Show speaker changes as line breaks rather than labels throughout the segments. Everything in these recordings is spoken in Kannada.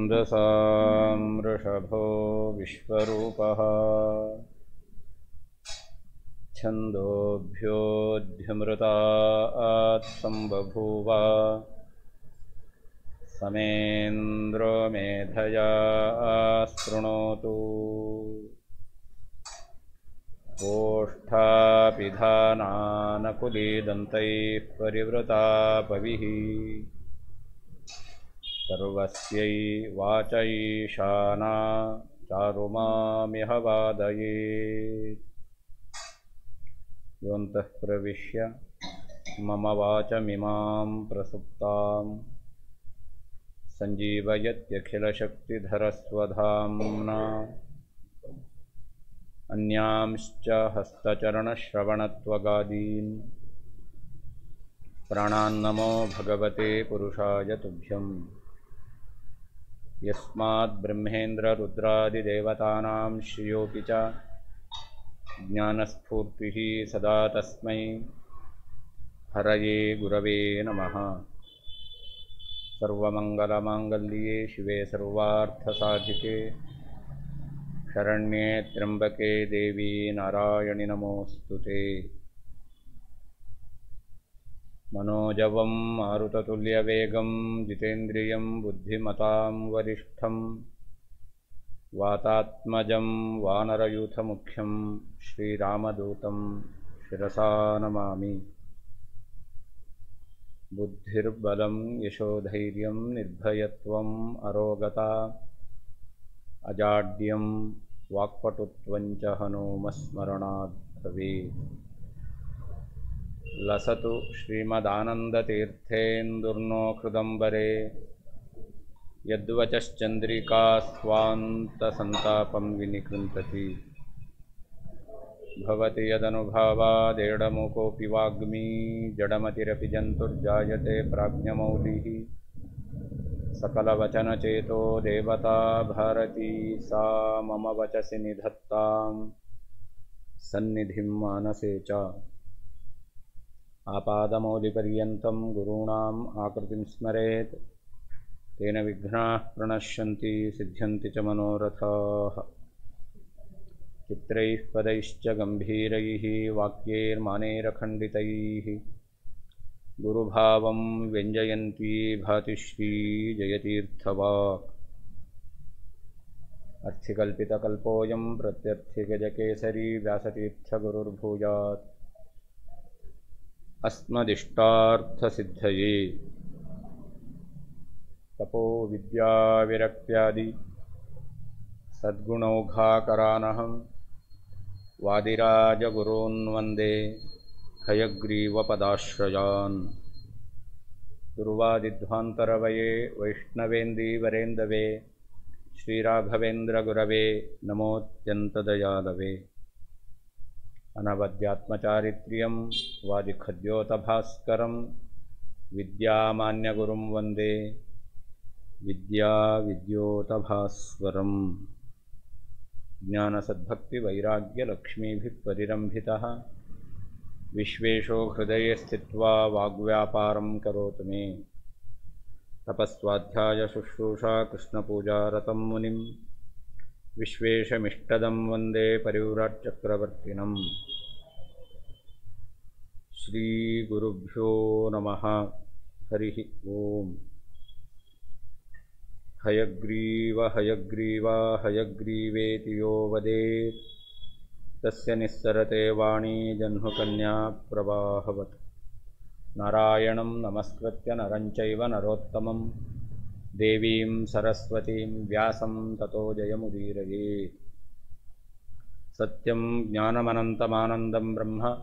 छन्दसां वृषभो विश्वरूपः छन्दोभ्योऽध्यमृतात् सम्बभूव समेन्द्रो मेधया शृणोतु ओष्ठापिधानानकुलीदन्तैः परिवृता पविः सर्वस्यै वाचैशाना चारुमामिह वादयेत् योऽन्तः प्रविश्य मम वाचमिमां प्रसुप्तां सञ्जीवयत्यखिलशक्तिधरस्वधाम्ना अन्यांश्च हस्तचरणश्रवणत्वगादीन् प्राणान्नमो भगवते पुरुषाय तुभ्यम् यस्माद्ब्रह्मेन्द्ररुद्रादिदेवतानां श्रियोऽपि च ज्ञानस्फूर्तिः सदा तस्मै हरये गुरवे नमः। सर्वमङ्गलमाङ्गल्ये शिवे सर्वार्थसाधिके शरण्ये त्र्यम्बके देवी नारायणि नमोऽस्तुते। मनोजवं मारुततुल्यवेगं जितेन्द्रियं बुद्धिमतां वरिष्ठं वातात्मजं वानरयूथमुख्यं श्रीरामदूतं शिरसा नमामि। बुद्धिर्बलं यशोधैर्यं निर्भयत्वम् अरोगता अजाड्यं वाक्पटुत्वं च हनूमस्मरणात् भवेत्। लसतु श्रीमदानन्दतीर्थेन्दुर्नो हृदम्बरे यद्वचश्चन्द्रिका स्वान्तसन्तापं विनिकृन्तति। भवति यदनुभावादेडमुकोऽपि वाग्मी जडमतिरपि जन्तुर्जायते प्राज्ञमौलिः। सकलवचनचेतो देवता भारती सा मम वचसि निधत्तां सन्निधिं मानसे च। आपादमौलिपर्यन्तं गुरूणाम् आकृतिं स्मरेत् तेन विघ्नाः प्रणश्यन्ति सिद्ध्यन्ति च मनोरथाः। चित्रैः पदैश्च गम्भीरैः वाक्यैर्मानैरखण्डितैः गुरुभावं व्यञ्जयन्ती भाति श्रीजयतीर्थवाक्। अर्थिकल्पितकल्पोऽयं प्रत्यर्थिगजकेसरी व्यासतीर्थगुरुर्भूयात् अस्मदिष्टार्थसिद्धये। तपो विद्याविरक्त्यादि सद्गुणौघाकरानहं वादिराजगुरून् वन्दे हयग्रीवपदाश्रयान्। दुर्वादिध्वान्तरवये वैष्णवेन्दीवरेन्दवे श्रीराघवेन्द्रगुरवे नमोऽत्यन्तदयालवे। अनवद्यात्मचारित्र्यं वादिखद्योतभास्करं विद्यामान्यगुरुं वन्दे विद्याविद्योतभास्वरम्। ज्ञानसद्भक्तिवैराग्यलक्ष्मीभिः परिरम्भितः विश्वेशो हृदये स्थित्वा वाग्व्यापारं करोतु मे। तपस्वाध्यायशुश्रूषा कृष्णपूजारतं मुनिं विश्वेशमिष्टदं वन्दे परिव्राट्चक्रवर्तिनम्। श्रीगुरुभ्यो नमः। हरिः ओम्। हयग्रीव हयग्रीवा हयग्रीवेति यो वदेत् तस्य निस्सरते वाणी जह्नुकन्या प्रवाहवत्। नारायणं नमस्कृत्य नरं चैव नरोत्तमं देवीं सरस्वतीं व्यासं ततो जयमुदीरयेत्। सत्यं ज्ञानमनन्तमानन्दं ब्रह्म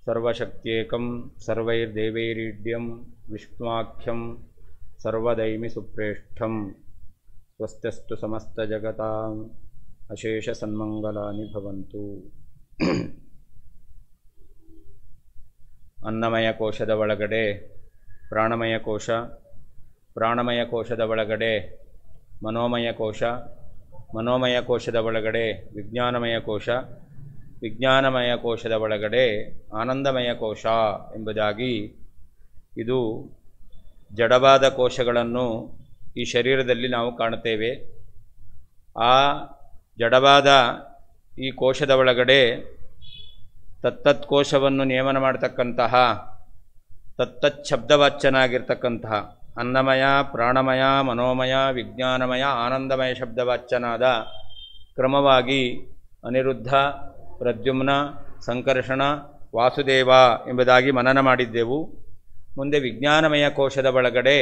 सर्वशक्त्येकं सर्वैर्देवैरीड्यं विष्णुवाख्यं सर्वदैमि सुप्रेष्ठं। स्वस्त्यस्तु समस्तजगताम् अशेषसन्मङ्गलानि भवन्तु। ಅನ್ನಮಯ ಕೋಶದ ಒಳಗಡೆ ಪ್ರಾಣಮಯ ಕೋಶ, ಪ್ರಾಣಮಯ ಕೋಶದ ಒಳಗಡೆ ಮನೋಮಯ ಕೋಶ, ಮನೋಮಯ ಕೋಶದ ಒಳಗಡೆ ವಿಜ್ಞಾನಮಯ ಕೋಶ, ವಿಜ್ಞಾನಮಯ ಕೋಶದ ಒಳಗಡೆ ಆನಂದಮಯ ಕೋಶ ಎಂಬುದಾಗಿ ಇದು ಜಡವಾದ ಕೋಶಗಳನ್ನು ಈ ಶರೀರದಲ್ಲಿ ನಾವು ಕಾಣುತ್ತೇವೆ. ಆ ಜಡವಾದ ಈ ಕೋಶದ ಒಳಗಡೆ ತತ್ತತ್ ಕೋಶವನ್ನು ನೇಮನ ಮಾಡತಕ್ಕಂತಹ ತತ್ತತ್ ಶಬ್ದವಾಚ್ಯನಾಗಿರ್ತಕ್ಕಂತಹ ಅನ್ನಮಯ, ಪ್ರಾಣಮಯ, ಮನೋಮಯ, ವಿಜ್ಞಾನಮಯ, ಆನಂದಮಯ ಶಬ್ದವಾಚ್ಯನಾದ ಕ್ರಮವಾಗಿ ಅನಿರುದ್ಧ, ಪ್ರದ್ಯುಮ್ನ, ಸಂಕರ್ಷಣ, ವಾಸುದೇವ ಎಂಬುದಾಗಿ ಮನನ ಮಾಡಿದ್ದೆವು. ಮುಂದೆ ವಿಜ್ಞಾನಮಯ ಕೋಶದ ಒಳಗಡೆ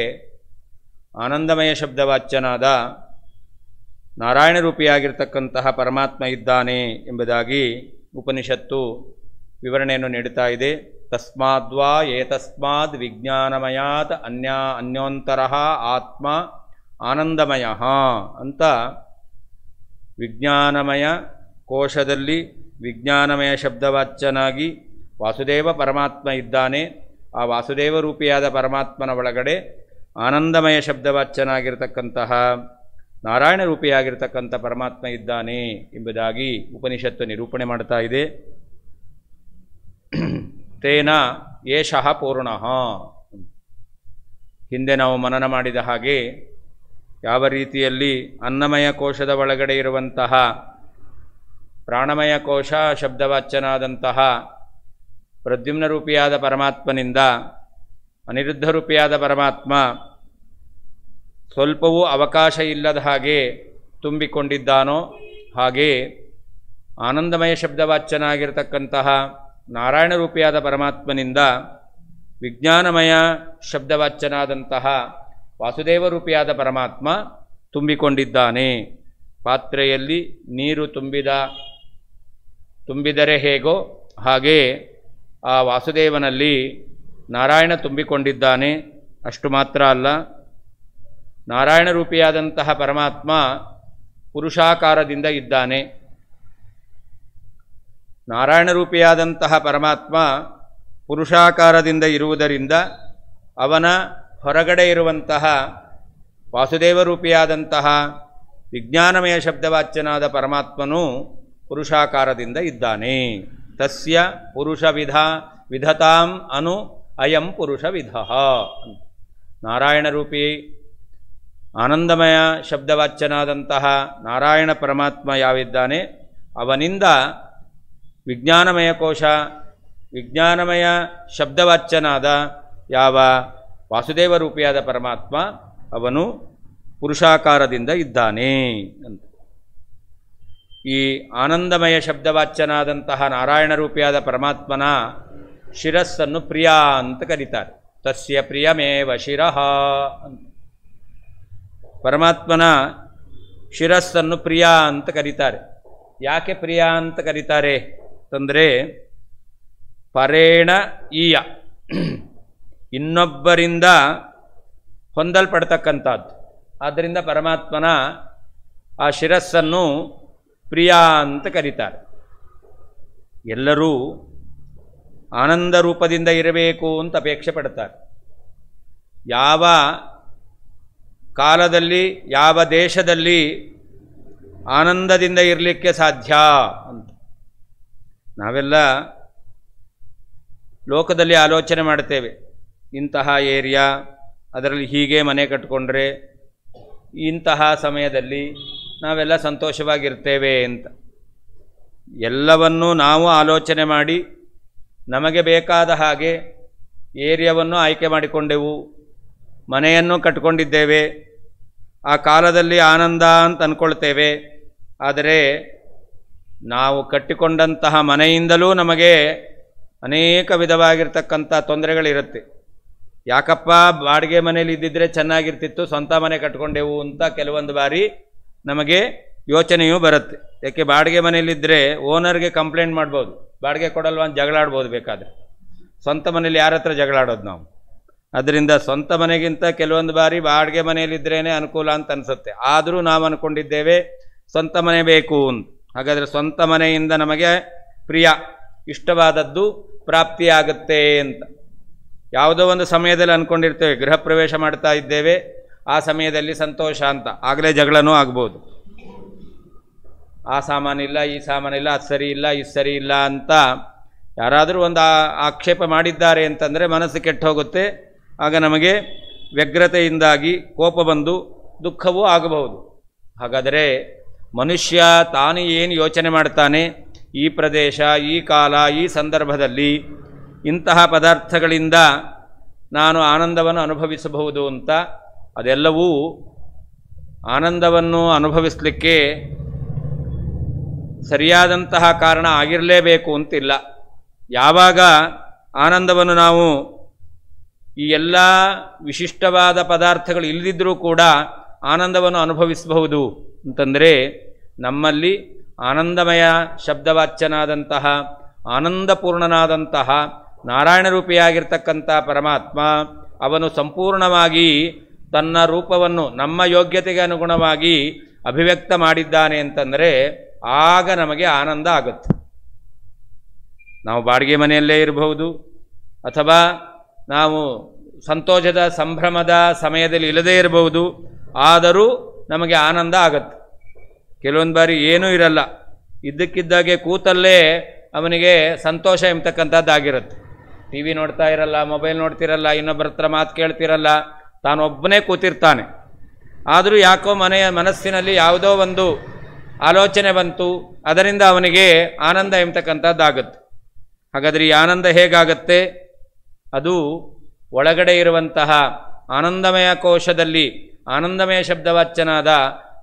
ಆನಂದಮಯ ಶಬ್ದವಾಚ್ಯನಾದ ನಾರಾಯಣ ರೂಪಿಯಾಗಿರ್ತಕ್ಕಂತಹ ಪರಮಾತ್ಮ ಇದ್ದಾನೆ ಎಂಬುದಾಗಿ ಉಪನಿಷತ್ತು ವಿವರಣೆಯನ್ನು ನೀಡುತ್ತಾ ಇದೆ. ತಸ್ಮಾದ್ವಾ ಏತಸ್ಮಾದ್ ವಿಜ್ಞಾನಮಯಾತ್ ಅನ್ಯೋಂತರಃ ಆತ್ಮ ಆನಂದಮಯ ಅಂತ ವಿಜ್ಞಾನಮಯ ಕೋಶದಲ್ಲಿ ವಿಜ್ಞಾನಮಯ ಶಬ್ದವಾಚ್ಯನಾಗಿ ವಾಸುದೇವ ಪರಮಾತ್ಮ ಇದ್ದಾನೆ. ಆ ವಾಸುದೇವ ರೂಪಿಯಾದ ಪರಮಾತ್ಮನ ಒಳಗಡೆ ಆನಂದಮಯ ಶಬ್ದವಾಚ್ಯನಾಗಿರ್ತಕ್ಕಂತಹ ನಾರಾಯಣ ರೂಪಿಯಾಗಿರ್ತಕ್ಕಂಥ ಪರಮಾತ್ಮ ಇದ್ದಾನೆ ಎಂಬುದಾಗಿ ಉಪನಿಷತ್ತು ನಿರೂಪಣೆ ಮಾಡ್ತಾ ಇದೆ. ತೇನ ಏಷಃ ಪೂರ್ಣಃ. ಹಿಂದೆ ನಾವು ಮನನ ಮಾಡಿದ ಹಾಗೆ ಯಾವ ರೀತಿಯಲ್ಲಿ ಅನ್ನಮಯ ಕೋಶದ ಒಳಗಡೆ ಇರುವಂತಹ ಪ್ರಾಣಮಯ ಕೋಶ ಶಬ್ದವಾಚ್ಯನಾದಂತಹ ಪ್ರದ್ಯುಮ್ನ ರೂಪಿಯಾದ ಪರಮಾತ್ಮನಿಂದ ಅನಿರುದ್ಧ ರೂಪಿಯಾದ ಪರಮಾತ್ಮ ಸ್ವಲ್ಪವೂ ಅವಕಾಶ ಇಲ್ಲದ ಹಾಗೆ ತುಂಬಿಕೊಂಡಿದ್ದಾನೋ, ಹಾಗೆ ಆನಂದಮಯ ಶಬ್ದವಾಚ್ಯನಾಗಿರ್ತಕ್ಕಂತಹ ನಾರಾಯಣ ರೂಪಿಯಾದ ಪರಮಾತ್ಮನಿಂದ ವಿಜ್ಞಾನಮಯ ಶಬ್ದವಾಚ್ಯನಾದಂತಹ ವಾಸುದೇವ ರೂಪಿಯಾದ ಪರಮಾತ್ಮ ತುಂಬಿಕೊಂಡಿದ್ದಾನೆ. ಪಾತ್ರೆಯಲ್ಲಿ ನೀರು ತುಂಬಿದರೆ ಹೇಗೋ ಹಾಗೆ ಆ ವಾಸುದೇವನಲ್ಲಿ ನಾರಾಯಣ ತುಂಬಿಕೊಂಡಿದ್ದಾನೆ. ಅಷ್ಟು ಮಾತ್ರ ಅಲ್ಲ, ನಾರಾಯಣ ರೂಪಿಯಾದಂತಹ ಪರಮಾತ್ಮ ಪುರುಷಾಕಾರದಿಂದ ಇದ್ದಾನೆ. ನಾರಾಯಣ ರೂಪಿಯಾದಂತಹ ಪರಮಾತ್ಮ ಪುರುಷಾಕಾರದಿಂದ ಇರುವುದರಿಂದ ಅವನ ಹೊರಗಡೆ ಇರುವಂತಹ ವಾಸುದೇವ ರೂಪಿಯಾದಂತಹ ವಿಜ್ಞಾನಮಯ ಶಬ್ದವಾಚ್ಯನಾದ ಪರಮಾತ್ಮನು ಪುರುಷಾಕಾರದಿಂದ ಇದ್ದಾನೆ. ತಸ್ಯ ಪುರುಷ ವಿಧತಾಂ ಅನು ಅಯಂ ಪುರುಷ ವಿಧಃ. ನಾರಾಯಣ ರೂಪಿ ಆನಂದಮಯ ಶಬ್ದವಾಚ್ಯನಾದಂತಹ ನಾರಾಯಣ ಪರಮಾತ್ಮ ಯಾವಿದ್ದಾನೆ ಅವನಿಂದ ವಿಜ್ಞಾನಮಯ ಕೋಶ ವಿಜ್ಞಾನಮಯ ಶಬ್ದವಾಚ್ಯನಾದ ಯಾವ ವಾಸುದೇವ ರೂಪಿಯಾದ ಪರಮಾತ್ಮ ಅವನು ಪುರುಷಾಕಾರದಿಂದ ಇದ್ದಾನೆ ಅಂತ. ಈ ಆನಂದಮಯ ಶಬ್ದವಾಚ್ಯನಾದಂತಹ ನಾರಾಯಣ ರೂಪಿಯಾದ ಪರಮಾತ್ಮನ ಶಿರಸ್ಸನ್ನು ಪ್ರಿಯ ಅಂತ ಕರೀತಾರೆ. ತಸ್ಯ ಪ್ರಿಯಮೇವ ಶಿರಃ ಅಂತ. ಪರಮಾತ್ಮನ ಶಿರಸ್ಸನ್ನು ಪ್ರಿಯ ಅಂತ ಕರೀತಾರೆ. ಯಾಕೆ ಪ್ರಿಯ ಅಂತ ಕರೀತಾರೆ ಅಂತಂದರೆ, ಪರೇಣ ಈಯ ಇನ್ನೊಬ್ಬರಿಂದ ಹೊಂದಲ್ಪಡ್ತಕ್ಕಂಥದ್ದು. ಆದ್ದರಿಂದ ಪರಮಾತ್ಮನ ಆ ಶಿರಸ್ಸನ್ನು ಪ್ರಿಯ ಅಂತ ಕರೀತಾರೆ. ಎಲ್ಲರೂ ಆನಂದ ರೂಪದಿಂದ ಇರಬೇಕು ಅಂತ ಅಪೇಕ್ಷೆ ಪಡ್ತಾರೆ. ಯಾವ ಕಾಲದಲ್ಲಿ ಯಾವ ದೇಶದಲ್ಲಿ ಆನಂದದಿಂದ ಇರಲಿಕ್ಕೆ ಸಾಧ್ಯ ಅಂತ ನಾವೆಲ್ಲ ಲೋಕದಲ್ಲಿ ಆಲೋಚನೆ ಮಾಡ್ತೇವೆ. ಇಂತಹ ಏರಿಯಾ, ಅದರಲ್ಲಿ ಹೀಗೆ ಮನೆ ಕಟ್ಕೊಂಡ್ರೆ ಇಂತಹ ಸಮಯದಲ್ಲಿ ನಾವೆಲ್ಲ ಸಂತೋಷವಾಗಿರ್ತೇವೆ ಅಂತ ಎಲ್ಲವನ್ನೂ ನಾವು ಆಲೋಚನೆ ಮಾಡಿ ನಮಗೆ ಬೇಕಾದ ಹಾಗೆ ಏರಿಯಾವನ್ನು ಆಯ್ಕೆ ಮಾಡಿಕೊಂಡೆವು, ಮನೆಯನ್ನು ಕಟ್ಕೊಂಡಿದ್ದೇವೆ. ಆ ಕಾಲದಲ್ಲಿ ಆನಂದ ಅಂತ ಅಂದ್ಕೊಳ್ತೇವೆ. ಆದರೆ ನಾವು ಕಟ್ಟಿಕೊಂಡಂತಹ ಮನೆಯಿಂದಲೂ ನಮಗೆ ಅನೇಕ ವಿಧವಾಗಿರ್ತಕ್ಕಂಥ ತೊಂದರೆಗಳಿರುತ್ತೆ. ಯಾಕಪ್ಪ ಬಾಡಿಗೆ ಮನೇಲಿ ಇದ್ದಿದ್ದರೆ ಚೆನ್ನಾಗಿರ್ತಿತ್ತು, ಸ್ವಂತ ಮನೆ ಕಟ್ಕೊಂಡೆವು ಅಂತ ಕೆಲವೊಂದು ಬಾರಿ ನಮಗೆ ಯೋಚನೆಯೂ ಬರುತ್ತೆ. ಯಾಕೆ ಬಾಡಿಗೆ ಮನೇಲಿದ್ದರೆ ಓನರ್ಗೆ ಕಂಪ್ಲೇಂಟ್ ಮಾಡ್ಬೋದು, ಬಾಡಿಗೆ ಕೊಡಲ್ವ ಅಂತ ಜಗಳಾಡ್ಬೋದು ಬೇಕಾದರೆ. ಸ್ವಂತ ಮನೇಲಿ ಯಾರ ಹತ್ರ ಜಗಳಾಡೋದು ನಾವು? ಅದರಿಂದ ಸ್ವಂತ ಮನೆಗಿಂತ ಕೆಲವೊಂದು ಬಾರಿ ಬಾಡಿಗೆ ಮನೆಯಲ್ಲಿದ್ರೇ ಅನುಕೂಲ ಅಂತ ಅನಿಸುತ್ತೆ. ಆದರೂ ನಾವು ಅಂದ್ಕೊಂಡಿದ್ದೇವೆ ಸ್ವಂತ ಮನೆ ಬೇಕು ಅಂತ. ಹಾಗಾದರೆ ಸ್ವಂತ ಮನೆಯಿಂದ ನಮಗೆ ಪ್ರಿಯ ಇಷ್ಟವಾದದ್ದು ಪ್ರಾಪ್ತಿಯಾಗುತ್ತೆ ಅಂತ ಯಾವುದೋ ಒಂದು ಸಮಯದಲ್ಲಿ ಅಂದ್ಕೊಂಡಿರ್ತೇವೆ. ಗೃಹ ಪ್ರವೇಶ ಮಾಡ್ತಾ ಇದ್ದೇವೆ, ಆ ಸಮಯದಲ್ಲಿ ಸಂತೋಷ ಅಂತ, ಆಗಲೇ ಜಗಳನೂ ಆಗ್ಬೋದು. ಆ ಸಾಮಾನಿಲ್ಲ, ಈ ಸಾಮಾನಿಲ್ಲ, ಅದು ಸರಿ ಇಲ್ಲ, ಇದು ಸರಿ ಇಲ್ಲ ಅಂತ ಯಾರಾದರೂ ಒಂದು ಆಕ್ಷೇಪ ಮಾಡಿದ್ದಾರೆ ಅಂತಂದರೆ ಮನಸ್ಸು ಕೆಟ್ಟು ಹೋಗುತ್ತೆ. ಆಗ ನಮಗೆ ವ್ಯಗ್ರತೆಯಿಂದಾಗಿ ಕೋಪ ಬಂದು ದುಃಖವೂ ಆಗಬಹುದು. ಹಾಗಾದರೆ ಮನುಷ್ಯ ತಾನು ಏನು ಯೋಚನೆ ಮಾಡ್ತಾನೆ, ಈ ಪ್ರದೇಶ, ಈ ಕಾಲ, ಈ ಸಂದರ್ಭದಲ್ಲಿ ಇಂತಹ ಪದಾರ್ಥಗಳಿಂದ ನಾನು ಆನಂದವನ್ನು ಅನುಭವಿಸಬಹುದು ಅಂತ, ಅದೆಲ್ಲವೂ ಆನಂದವನ್ನು ಅನುಭವಿಸಲಿಕ್ಕೆ ಸರಿಯಾದಂತಹ ಕಾರಣ ಆಗಿರಲೇಬೇಕು ಅಂತಿಲ್ಲ. ಯಾವಾಗ ಆನಂದವನ್ನು ನಾವು ಈ ಎಲ್ಲ ವಿಶಿಷ್ಟವಾದ ಪದಾರ್ಥಗಳು ಇಲ್ಲದಿದ್ದರೂ ಕೂಡ ಆನಂದವನ್ನು ಅನುಭವಿಸಬಹುದು ಅಂತಂದರೆ, ನಮ್ಮಲ್ಲಿ ಆನಂದಮಯ ಶಬ್ದವಾಚ್ಯನಾದಂತಹ ಆನಂದಪೂರ್ಣನಾದಂತಹ ನಾರಾಯಣ ರೂಪಿಯಾಗಿರ್ತಕ್ಕಂಥ ಪರಮಾತ್ಮ ಅವನು ಸಂಪೂರ್ಣವಾಗಿ ತನ್ನ ರೂಪವನ್ನು ನಮ್ಮ ಯೋಗ್ಯತೆಗೆ ಅನುಗುಣವಾಗಿ ಅಭಿವ್ಯಕ್ತ ಮಾಡಿದ್ದಾನೆ ಅಂತಂದರೆ ಆಗ ನಮಗೆ ಆನಂದ ಆಗುತ್ತೆ. ನಾವು ಬಾಡಿಗೆ ಮನೆಯಲ್ಲೇ ಇರಬಹುದು, ಅಥವಾ ನಾವು ಸಂತೋಷದ ಸಂಭ್ರಮದ ಸಮಯದಲ್ಲಿ ಇಲ್ಲದೇ ಇರಬಹುದು, ಆದರೂ ನಮಗೆ ಆನಂದ ಆಗುತ್ತೆ. ಕೆಲವೊಂದು ಬಾರಿ ಏನೂ ಇರಲ್ಲ, ಇದ್ದಕ್ಕಿದ್ದಾಗೆ ಕೂತಲ್ಲೇ ಅವನಿಗೆ ಸಂತೋಷ ಎಂಬತಕ್ಕಂಥದ್ದಾಗಿರುತ್ತೆ. ಟಿ ವಿ ನೋಡ್ತಾ ಇರಲ್ಲ, ಮೊಬೈಲ್ ನೋಡ್ತಿರಲ್ಲ, ಇನ್ನೊಬ್ಬರ ಹತ್ರ ಮಾತು ಕೇಳ್ತಿರಲ್ಲ, ತಾನೊಬ್ಬನೇ ಕೂತಿರ್ತಾನೆ. ಆದರೂ ಯಾಕೋ ಮನಸ್ಸಿನಲ್ಲಿ ಯಾವುದೋ ಒಂದು ಆಲೋಚನೆ ಬಂತು, ಅದರಿಂದ ಅವನಿಗೆ ಆನಂದ ಎಂಬತಕ್ಕಂಥದ್ದಾಗುತ್ತೆ. ಹಾಗಾದರೆ ಈ ಆನಂದ ಹೇಗಾಗತ್ತೆ? ಅದು ಒಳಗಡೆ ಇರುವಂತಹ ಆನಂದಮಯ ಕೋಶದಲ್ಲಿ ಆನಂದಮಯ ಶಬ್ದವಾಚ್ಯನಾದ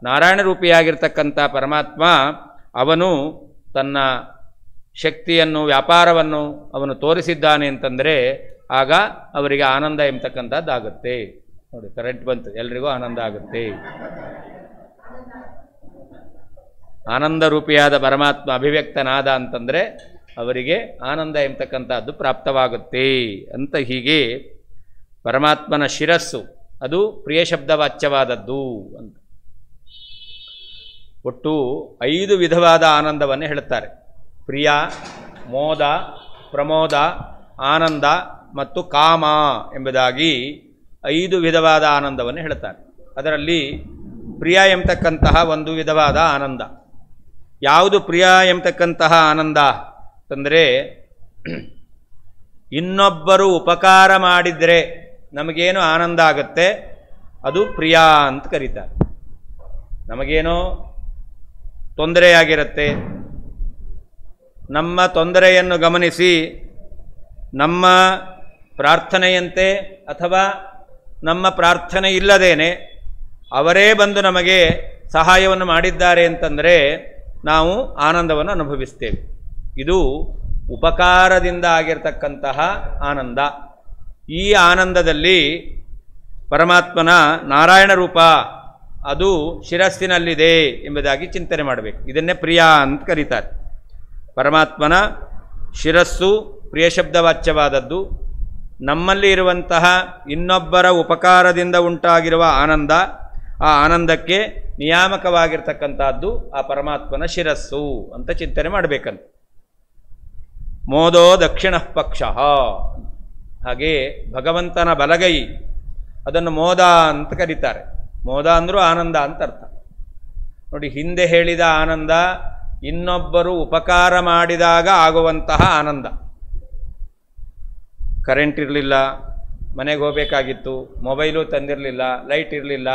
ನಾರಾಯಣ ರೂಪಿಯಾಗಿರ್ತಕ್ಕಂಥ ಪರಮಾತ್ಮ ಅವನು ತನ್ನ ಶಕ್ತಿಯನ್ನು, ವ್ಯಾಪಾರವನ್ನು ಅವನು ತೋರಿಸಿದ್ದಾನೆ ಅಂತಂದರೆ ಆಗ ಅವರಿಗೆ ಆನಂದ ಎಂಬತಕ್ಕಂಥದ್ದಾಗುತ್ತೆ. ನೋಡಿ, ಕರೆಂಟ್ ಬಂತು, ಎಲ್ರಿಗೂ ಆನಂದ ಆಗುತ್ತೆ. ಆನಂದ ರೂಪಿಯಾದ ಪರಮಾತ್ಮ ಅಭಿವ್ಯಕ್ತನಾದ ಅಂತಂದರೆ ಅವರಿಗೆ ಆನಂದ ಎಂಬತಕ್ಕಂಥದ್ದು ಪ್ರಾಪ್ತವಾಗುತ್ತೆ ಅಂತ. ಹೀಗೆ ಪರಮಾತ್ಮನ ಶಿರಸ್ಸು ಅದು ಪ್ರಿಯ ಶಬ್ದವಾಚ್ಯವಾದದ್ದು ಅಂತ. ಒಟ್ಟು 5 ವಿಧವಾದ ಆನಂದವನ್ನು ಹೇಳುತ್ತಾರೆ. ಪ್ರಿಯ, ಮೋದ, ಪ್ರಮೋದ, ಆನಂದ ಮತ್ತು ಕಾಮ ಎಂಬುದಾಗಿ 5 ವಿಧವಾದ ಆನಂದವನ್ನು ಹೇಳುತ್ತಾರೆ. ಅದರಲ್ಲಿ ಪ್ರಿಯ ಎಂಬತಕ್ಕಂತಹ ಒಂದು ವಿಧವಾದ ಆನಂದ. ಯಾವುದು ಪ್ರಿಯ ಎಂಬತಕ್ಕಂತಹ ಆನಂದ ಅಂತಂದರೆ, ಇನ್ನೊಬ್ಬರು ಉಪಕಾರ ಮಾಡಿದರೆ ನಮಗೇನು ಆನಂದ ಆಗುತ್ತೆ ಅದು ಪ್ರಿಯ ಅಂತ ಕರೀತಾರೆ. ನಮಗೇನೋ ತೊಂದರೆಯಾಗಿರುತ್ತೆ, ನಮ್ಮ ತೊಂದರೆಯನ್ನು ಗಮನಿಸಿ ನಮ್ಮ ಪ್ರಾರ್ಥನೆಯಂತೆ ಅಥವಾ ನಮ್ಮ ಪ್ರಾರ್ಥನೆ ಇಲ್ಲದೇನೆ ಅವರೇ ಬಂದು ನಮಗೆ ಸಹಾಯವನ್ನು ಮಾಡಿದ್ದಾರೆ ಅಂತಂದರೆ ನಾವು ಆನಂದವನ್ನು ಅನುಭವಿಸ್ತೇವೆ. ಇದು ಉಪಕಾರದಿಂದ ಆಗಿರ್ತಕ್ಕಂತಹ ಆನಂದ. ಈ ಆನಂದದಲ್ಲಿ ಪರಮಾತ್ಮನ ನಾರಾಯಣ ರೂಪ ಅದು ಶಿರಸ್ಸಿನಲ್ಲಿದೆ ಎಂಬುದಾಗಿ ಚಿಂತನೆ ಮಾಡಬೇಕು. ಇದನ್ನೇ ಪ್ರಿಯ ಅಂತ ಕರೀತಾರೆ. ಪರಮಾತ್ಮನ ಶಿರಸ್ಸು ಪ್ರಿಯ ಶಬ್ದವಾಚ್ಯವಾದದ್ದು. ನಮ್ಮಲ್ಲಿ ಇರುವಂತಹ ಇನ್ನೊಬ್ಬರ ಉಪಕಾರದಿಂದ ಉಂಟಾಗಿರುವ ಆನಂದ, ಆ ಆನಂದಕ್ಕೆ ನಿಯಾಮಕವಾಗಿರ್ತಕ್ಕಂಥದ್ದು ಆ ಪರಮಾತ್ಮನ ಶಿರಸ್ಸು ಅಂತ ಚಿಂತನೆ ಮಾಡಬೇಕಂತ. ಮೋದೋ ದಕ್ಷಿಣ ಪಕ್ಷ, ಹಾಗೆ ಭಗವಂತನ ಬಲಗೈ ಅದನ್ನು ಮೋದ ಅಂತ ಕರೀತಾರೆ. ಮೋದ ಅಂದರೂ ಆನಂದ ಅಂತ ಅರ್ಥ. ನೋಡಿ, ಹಿಂದೆ ಹೇಳಿದ ಆನಂದ ಇನ್ನೊಬ್ಬರು ಉಪಕಾರ ಮಾಡಿದಾಗ ಆಗುವಂತಹ ಆನಂದ. ಕರೆಂಟ್ ಇರಲಿಲ್ಲ, ಮನೆಗೆ ಹೋಗಬೇಕಾಗಿತ್ತು, ಮೊಬೈಲು ತಂದಿರಲಿಲ್ಲ, ಲೈಟ್ ಇರಲಿಲ್ಲ,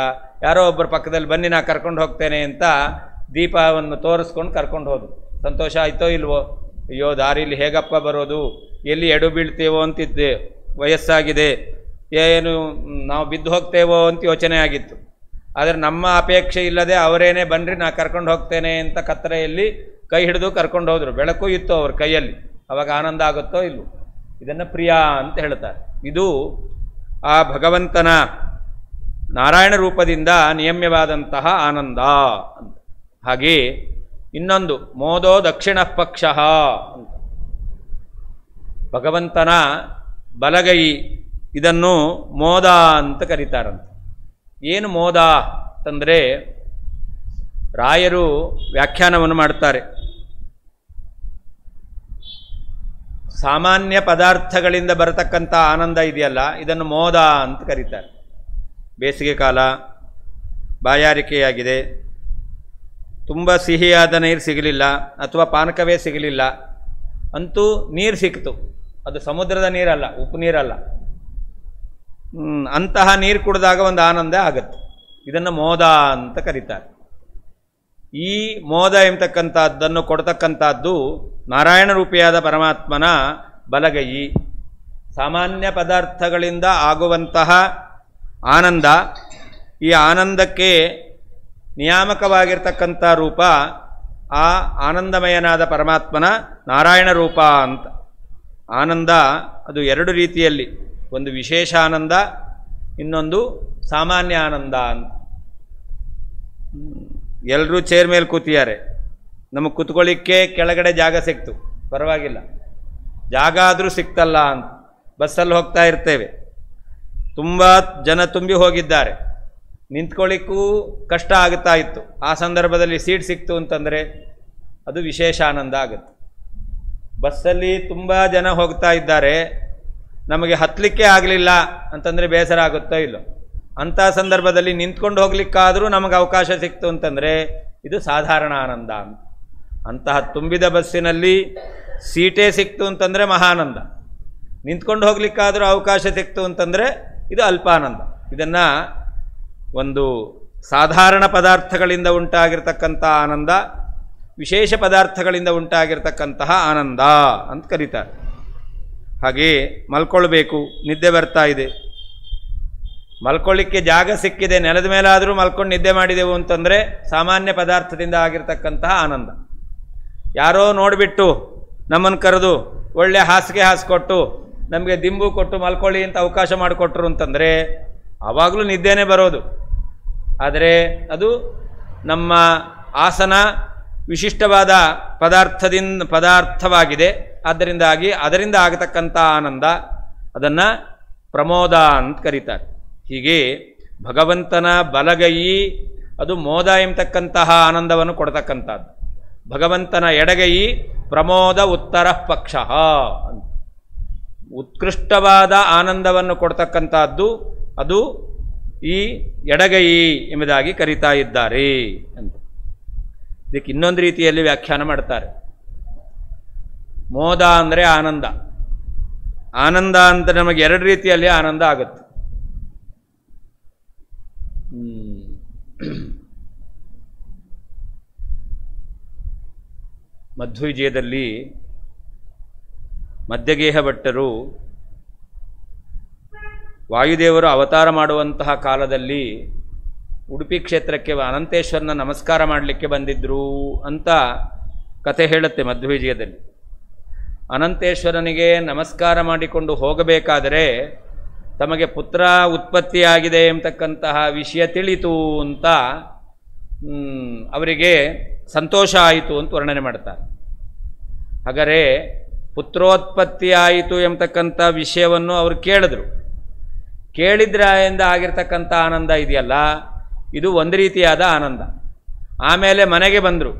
ಯಾರೋ ಒಬ್ಬರು ಪಕ್ಕದಲ್ಲಿ ಬನ್ನಿ ನಾ ಕರ್ಕೊಂಡು ಹೋಗ್ತೇನೆ ಅಂತ ದೀಪವನ್ನು ತೋರಿಸ್ಕೊಂಡು ಕರ್ಕೊಂಡು ಹೋದ್ರು. ಸಂತೋಷ ಆಯಿತೋ ಇಲ್ವೋ? ಅಯ್ಯೋ, ದಾರಿಲಿ ಹೇಗಪ್ಪ ಬರೋದು, ಎಲ್ಲಿ ಎಡು ಬೀಳ್ತೇವೋ ಅಂತಿದ್ದೆ, ವಯಸ್ಸಾಗಿದೆ, ಏನು ನಾವು ಬಿದ್ದು ಹೋಗ್ತೇವೋ ಅಂತ ಯೋಚನೆ ಆಗಿತ್ತು. ಆದರೆ ನಮ್ಮ ಅಪೇಕ್ಷೆ ಇಲ್ಲದೆ ಅವರೇನೇ ಬನ್ನಿರಿ ನಾ ಕರ್ಕೊಂಡು ಹೋಗ್ತೇನೆ ಅಂತ ಕತ್ತಲೆಯಲ್ಲಿ ಕೈ ಹಿಡಿದು ಕರ್ಕೊಂಡು ಹೋದರು. ಬೆಳಕು ಇತ್ತು ಅವ್ರ ಕೈಯಲ್ಲಿ, ಅವಾಗ ಆನಂದ ಆಗುತ್ತೋ ಇಲ್ವೋ? ಇದನ್ನು ಪ್ರಿಯ ಅಂತ ಹೇಳ್ತಾರೆ. ಇದು ಆ ಭಗವಂತನ ನಾರಾಯಣ ರೂಪದಿಂದ ನಿಯಮ್ಯವಾದಂತಹ ಆನಂದ ಅಂತ. ಹಾಗೆ ಇನ್ನೊಂದು ಮೋದೋ ದಕ್ಷಿಣ ಪಕ್ಷ ಅಂತ, ಭಗವಂತನ ಬಲಗೈ, ಇದನ್ನು ಮೋದ ಅಂತ ಕರೀತಾರಂತೆ. ಏನು ಮೋದ ಅಂತಂದರೆ, ರಾಯರು ವ್ಯಾಖ್ಯಾನವನ್ನು ಮಾಡ್ತಾರೆ. ಸಾಮಾನ್ಯ ಪದಾರ್ಥಗಳಿಂದ ಬರತಕ್ಕಂಥ ಆನಂದ ಇದೆಯಲ್ಲ, ಇದನ್ನು ಮೋದ ಅಂತ ಕರೀತಾರೆ. ಬೇಸಿಗೆ ಕಾಲ, ಬಾಯಾರಿಕೆಯಾಗಿದೆ, ತುಂಬ ಸಿಹಿಯಾದ ನೀರು ಸಿಗಲಿಲ್ಲ ಅಥವಾ ಪಾನಕವೇ ಸಿಗಲಿಲ್ಲ, ಅಂತೂ ನೀರು ಸಿಕ್ತು, ಅದು ಸಮುದ್ರದ ನೀರಲ್ಲ, ಉಪ್ಪು ನೀರಲ್ಲ, ಅಂತಹ ನೀರು ಕುಡಿದಾಗ ಒಂದು ಆನಂದ ಆಗುತ್ತೆ. ಇದನ್ನು ಮೋದ ಅಂತ ಕರೀತಾರೆ. ಈ ಮೋದ ಎಂಬತಕ್ಕಂಥದ್ದನ್ನು ಕೊಡ್ತಕ್ಕಂಥದ್ದು ನಾರಾಯಣ ರೂಪಿಯಾದ ಪರಮಾತ್ಮನ ಬಲಗೈ. ಸಾಮಾನ್ಯ ಪದಾರ್ಥಗಳಿಂದ ಆಗುವಂತಹ ಆನಂದ, ಈ ಆನಂದಕ್ಕೆ ನಿಯಾಮಕವಾಗಿರ್ತಕ್ಕಂಥ ರೂಪ ಆ ಆನಂದಮಯನಾದ ಪರಮಾತ್ಮನ ನಾರಾಯಣ ರೂಪ ಅಂತ. ಆನಂದ ಅದು ಎರಡು ರೀತಿಯಲ್ಲಿ, ಒಂದು ವಿಶೇಷ ಆನಂದ, ಇನ್ನೊಂದು ಸಾಮಾನ್ಯ ಆನಂದ ಅಂತ. ಎಲ್ಲರೂ ಚೇರ್ ಮೇಲೆ ಕೂತಿದ್ದಾರೆ, ನಮಗೆ ಕೂತ್ಕೊಳ್ಳಿಕ್ಕೆ ಕೆಳಗಡೆ ಜಾಗ ಸಿಕ್ತು, ಪರವಾಗಿಲ್ಲ, ಜಾಗ ಆದರೂ ಸಿಕ್ತಲ್ಲ ಅಂತ. ಬಸ್ಸಲ್ಲಿ ಹೋಗ್ತಾ ಇರ್ತೇವೆ, ತುಂಬ ಜನ ತುಂಬಿ ಹೋಗಿದ್ದಾರೆ, ನಿಂತ್ಕೊಳ್ಳಿಕ್ಕೂ ಕಷ್ಟ ಆಗುತ್ತಾ ಇತ್ತು. ಆ ಸಂದರ್ಭದಲ್ಲಿ ಸೀಟ್ ಸಿಕ್ತು ಅಂತಂದರೆ ಅದು ವಿಶೇಷ ಆನಂದ ಆಗುತ್ತೆ. ಬಸ್ಸಲ್ಲಿ ತುಂಬ ಜನ ಹೋಗ್ತಾ ಇದ್ದಾರೆ, ನಮಗೆ ಹತ್ತಲಿಕ್ಕೆ ಆಗಲಿಲ್ಲ ಅಂತಂದರೆ ಬೇಸರ ಆಗುತ್ತೋ ಇಲ್ಲೋ. ಅಂಥ ಸಂದರ್ಭದಲ್ಲಿ ನಿಂತ್ಕೊಂಡು ಹೋಗ್ಲಿಕ್ಕಾದರೂ ನಮಗೆ ಅವಕಾಶ ಸಿಕ್ತು ಅಂತಂದರೆ ಇದು ಸಾಧಾರಣ ಆನಂದ ಅಂತ. ಅಂತಹ ತುಂಬಿದ ಬಸ್ಸಿನಲ್ಲಿ ಸೀಟೇ ಸಿಕ್ತು ಅಂತಂದರೆ ಮಹಾನಂದ, ನಿಂತ್ಕೊಂಡು ಹೋಗ್ಲಿಕ್ಕಾದರೂ ಅವಕಾಶ ಸಿಕ್ತು ಅಂತಂದರೆ ಇದು ಅಲ್ಪಾನಂದ. ಇದನ್ನು ಒಂದು ಸಾಧಾರಣ ಪದಾರ್ಥಗಳಿಂದ ಉಂಟಾಗಿರ್ತಕ್ಕಂಥ ಆನಂದ, ವಿಶೇಷ ಪದಾರ್ಥಗಳಿಂದ ಉಂಟಾಗಿರ್ತಕ್ಕಂತಹ ಆನಂದ ಅಂತ ಕರೀತಾರೆ. ಹಾಗೆ ಮಲ್ಕೊಳ್ಬೇಕು, ನಿದ್ದೆ ಬರ್ತಾ ಇದೆ, ಮಲ್ಕೊಳ್ಳಿಕ್ಕೆ ಜಾಗ ಸಿಕ್ಕಿದೆ, ನೆಲದ ಮೇಲಾದರೂ ಮಲ್ಕೊಂಡು ನಿದ್ದೆ ಮಾಡಿದೆವು ಅಂತಂದರೆ ಸಾಮಾನ್ಯ ಪದಾರ್ಥದಿಂದ ಆಗಿರ್ತಕ್ಕಂತಹ ಆನಂದ. ಯಾರೋ ನೋಡಿಬಿಟ್ಟು ನಮ್ಮನ್ನು ಕರೆದು ಒಳ್ಳೆ ಹಾಸಿಗೆ ಹಾಸಿಕೊಟ್ಟು ನಮಗೆ ದಿಂಬು ಕೊಟ್ಟು ಮಲ್ಕೊಳ್ಳಿ ಅಂತ ಅವಕಾಶ ಮಾಡಿಕೊಟ್ರು ಅಂತಂದರೆ ಆವಾಗಲೂ ನಿದ್ದೆನೇ ಬರೋದು. ಆದರೆ ಅದು ನಮ್ಮ ಆಸನ ವಿಶಿಷ್ಟವಾದ ಪದಾರ್ಥವಾಗಿದೆ, ಆದ್ದರಿಂದಾಗಿ ಅದರಿಂದ ಆಗತಕ್ಕಂಥ ಆನಂದ, ಅದನ್ನು ಪ್ರಮೋದ ಅಂತ ಕರೀತಾರೆ. ಹೀಗೆ ಭಗವಂತನ ಬಲಗೈ ಅದು ಮೋದ ಎಂಬತಕ್ಕಂತಹ ಆನಂದವನ್ನು ಕೊಡ್ತಕ್ಕಂಥದ್ದು. ಭಗವಂತನ ಎಡಗೈ ಪ್ರಮೋದ ಉತ್ತರ ಪಕ್ಷ ಅಂತ, ಉತ್ಕೃಷ್ಟವಾದ ಆನಂದವನ್ನು ಕೊಡ್ತಕ್ಕಂಥದ್ದು ಅದು ಈ ಎಡಗೈ ಎಂಬುದಾಗಿ ಕರೀತಾ ಇದ್ದಾರೆ ಅಂತ. ಇದಕ್ಕೆ ಇನ್ನೊಂದು ರೀತಿಯಲ್ಲಿ ವ್ಯಾಖ್ಯಾನ ಮಾಡ್ತಾರೆ. ಮೋದ ಅಂದರೆ ಆನಂದ. ಆನಂದ ಅಂತ ನಮಗೆ ಎರಡು ರೀತಿಯಲ್ಲಿ ಆನಂದ ಆಗುತ್ತೆ. ಮಧ್ವವಿಜಯದಲ್ಲಿ ಮಧ್ಯಗೇಹ ಭಟ್ಟರು ವಾಯುದೇವರು ಅವತಾರ ಮಾಡುವಂತಹ ಕಾಲದಲ್ಲಿ ಉಡುಪಿ ಕ್ಷೇತ್ರಕ್ಕೆ ಅನಂತೇಶ್ವರನ ನಮಸ್ಕಾರ ಮಾಡಲಿಕ್ಕೆ ಬಂದಿದ್ದರು ಅಂತ ಕಥೆ ಹೇಳುತ್ತೆ ಮಧ್ವವಿಜಯದಲ್ಲಿ. ಅನಂತೇಶ್ವರನಿಗೆ ನಮಸ್ಕಾರ ಮಾಡಿಕೊಂಡು ಹೋಗಬೇಕಾದರೆ ತಮಗೆ ಪುತ್ರ ಉತ್ಪತ್ತಿಯಾಗಿದೆ ಎಂಬತಕ್ಕಂತಹ ವಿಷಯ ತಿಳಿತು ಅಂತ ಅವರಿಗೆ ಸಂತೋಷ ಆಯಿತು ಅಂತ ವರ್ಣನೆ ಮಾಡ್ತಾರೆ. ಹಾಗಾದರೆ ಪುತ್ರೋತ್ಪತ್ತಿ ಆಯಿತು ಎಂಬತಕ್ಕಂಥ ವಿಷಯವನ್ನು ಅವರು ಕೇಳಿದ್ರು. ಕೇಳಿದ್ರಿಂದ ಆಗಿರ್ತಕ್ಕಂಥ ಆನಂದ ಇದೆಯಲ್ಲ, ಇದು ಒಂದು ರೀತಿಯಾದ ಆನಂದ. ಆಮೇಲೆ ಮನೆಗೆ ಬಂದರು,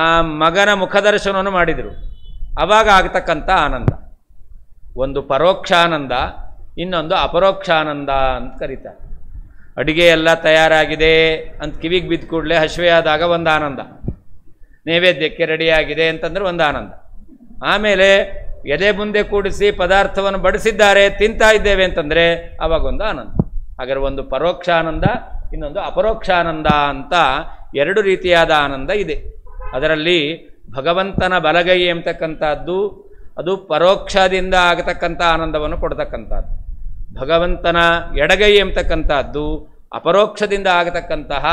ಆ ಮಗನ ಮುಖದರ್ಶನವನ್ನು ಮಾಡಿದರು, ಆವಾಗ ಆಗ್ತಕ್ಕಂಥ ಆನಂದ. ಒಂದು ಪರೋಕ್ಷಾನಂದ, ಇನ್ನೊಂದು ಅಪರೋಕ್ಷಾನಂದ ಅಂತ ಕರೀತಾರೆ. ಅಡುಗೆ ಎಲ್ಲ ತಯಾರಾಗಿದೆ ಅಂತ ಕಿವಿಗೆ ಬಿದ್ದ ಕೂಡಲೇ ಹಸಿವೆ ಆದಾಗ ಒಂದು ಆನಂದ, ನೈವೇದ್ಯಕ್ಕೆ ರೆಡಿಯಾಗಿದೆ ಅಂತಂದ್ರೆ ಒಂದು ಆನಂದ. ಆಮೇಲೆ ಎದೆ ಮುಂದೆ ಕೂಡಿಸಿ ಪದಾರ್ಥವನ್ನು ಬಡಿಸಿದ್ದಾರೆ, ತಿಂತಾ ಇದ್ದೇವೆ ಅಂತಂದರೆ ಆವಾಗೊಂದು ಆನಂದ. ಹಾಗಾದ್ರೆ ಒಂದು ಪರೋಕ್ಷಾನಂದ, ಇನ್ನೊಂದು ಅಪರೋಕ್ಷಾನಂದ ಅಂತ ಎರಡು ರೀತಿಯಾದ ಆನಂದ ಇದೆ. ಅದರಲ್ಲಿ ಭಗವಂತನ ಬಲಗೈ ಎಂಬತಕ್ಕಂಥದ್ದು ಅದು ಪರೋಕ್ಷದಿಂದ ಆಗತಕ್ಕಂಥ ಆನಂದವನ್ನು ಕೊಡ್ತಕ್ಕಂಥದ್ದು. ಭಗವಂತನ ಎಡಗೈ ಎಂಬತಕ್ಕಂಥದ್ದು ಅಪರೋಕ್ಷದಿಂದ ಆಗತಕ್ಕಂತಹ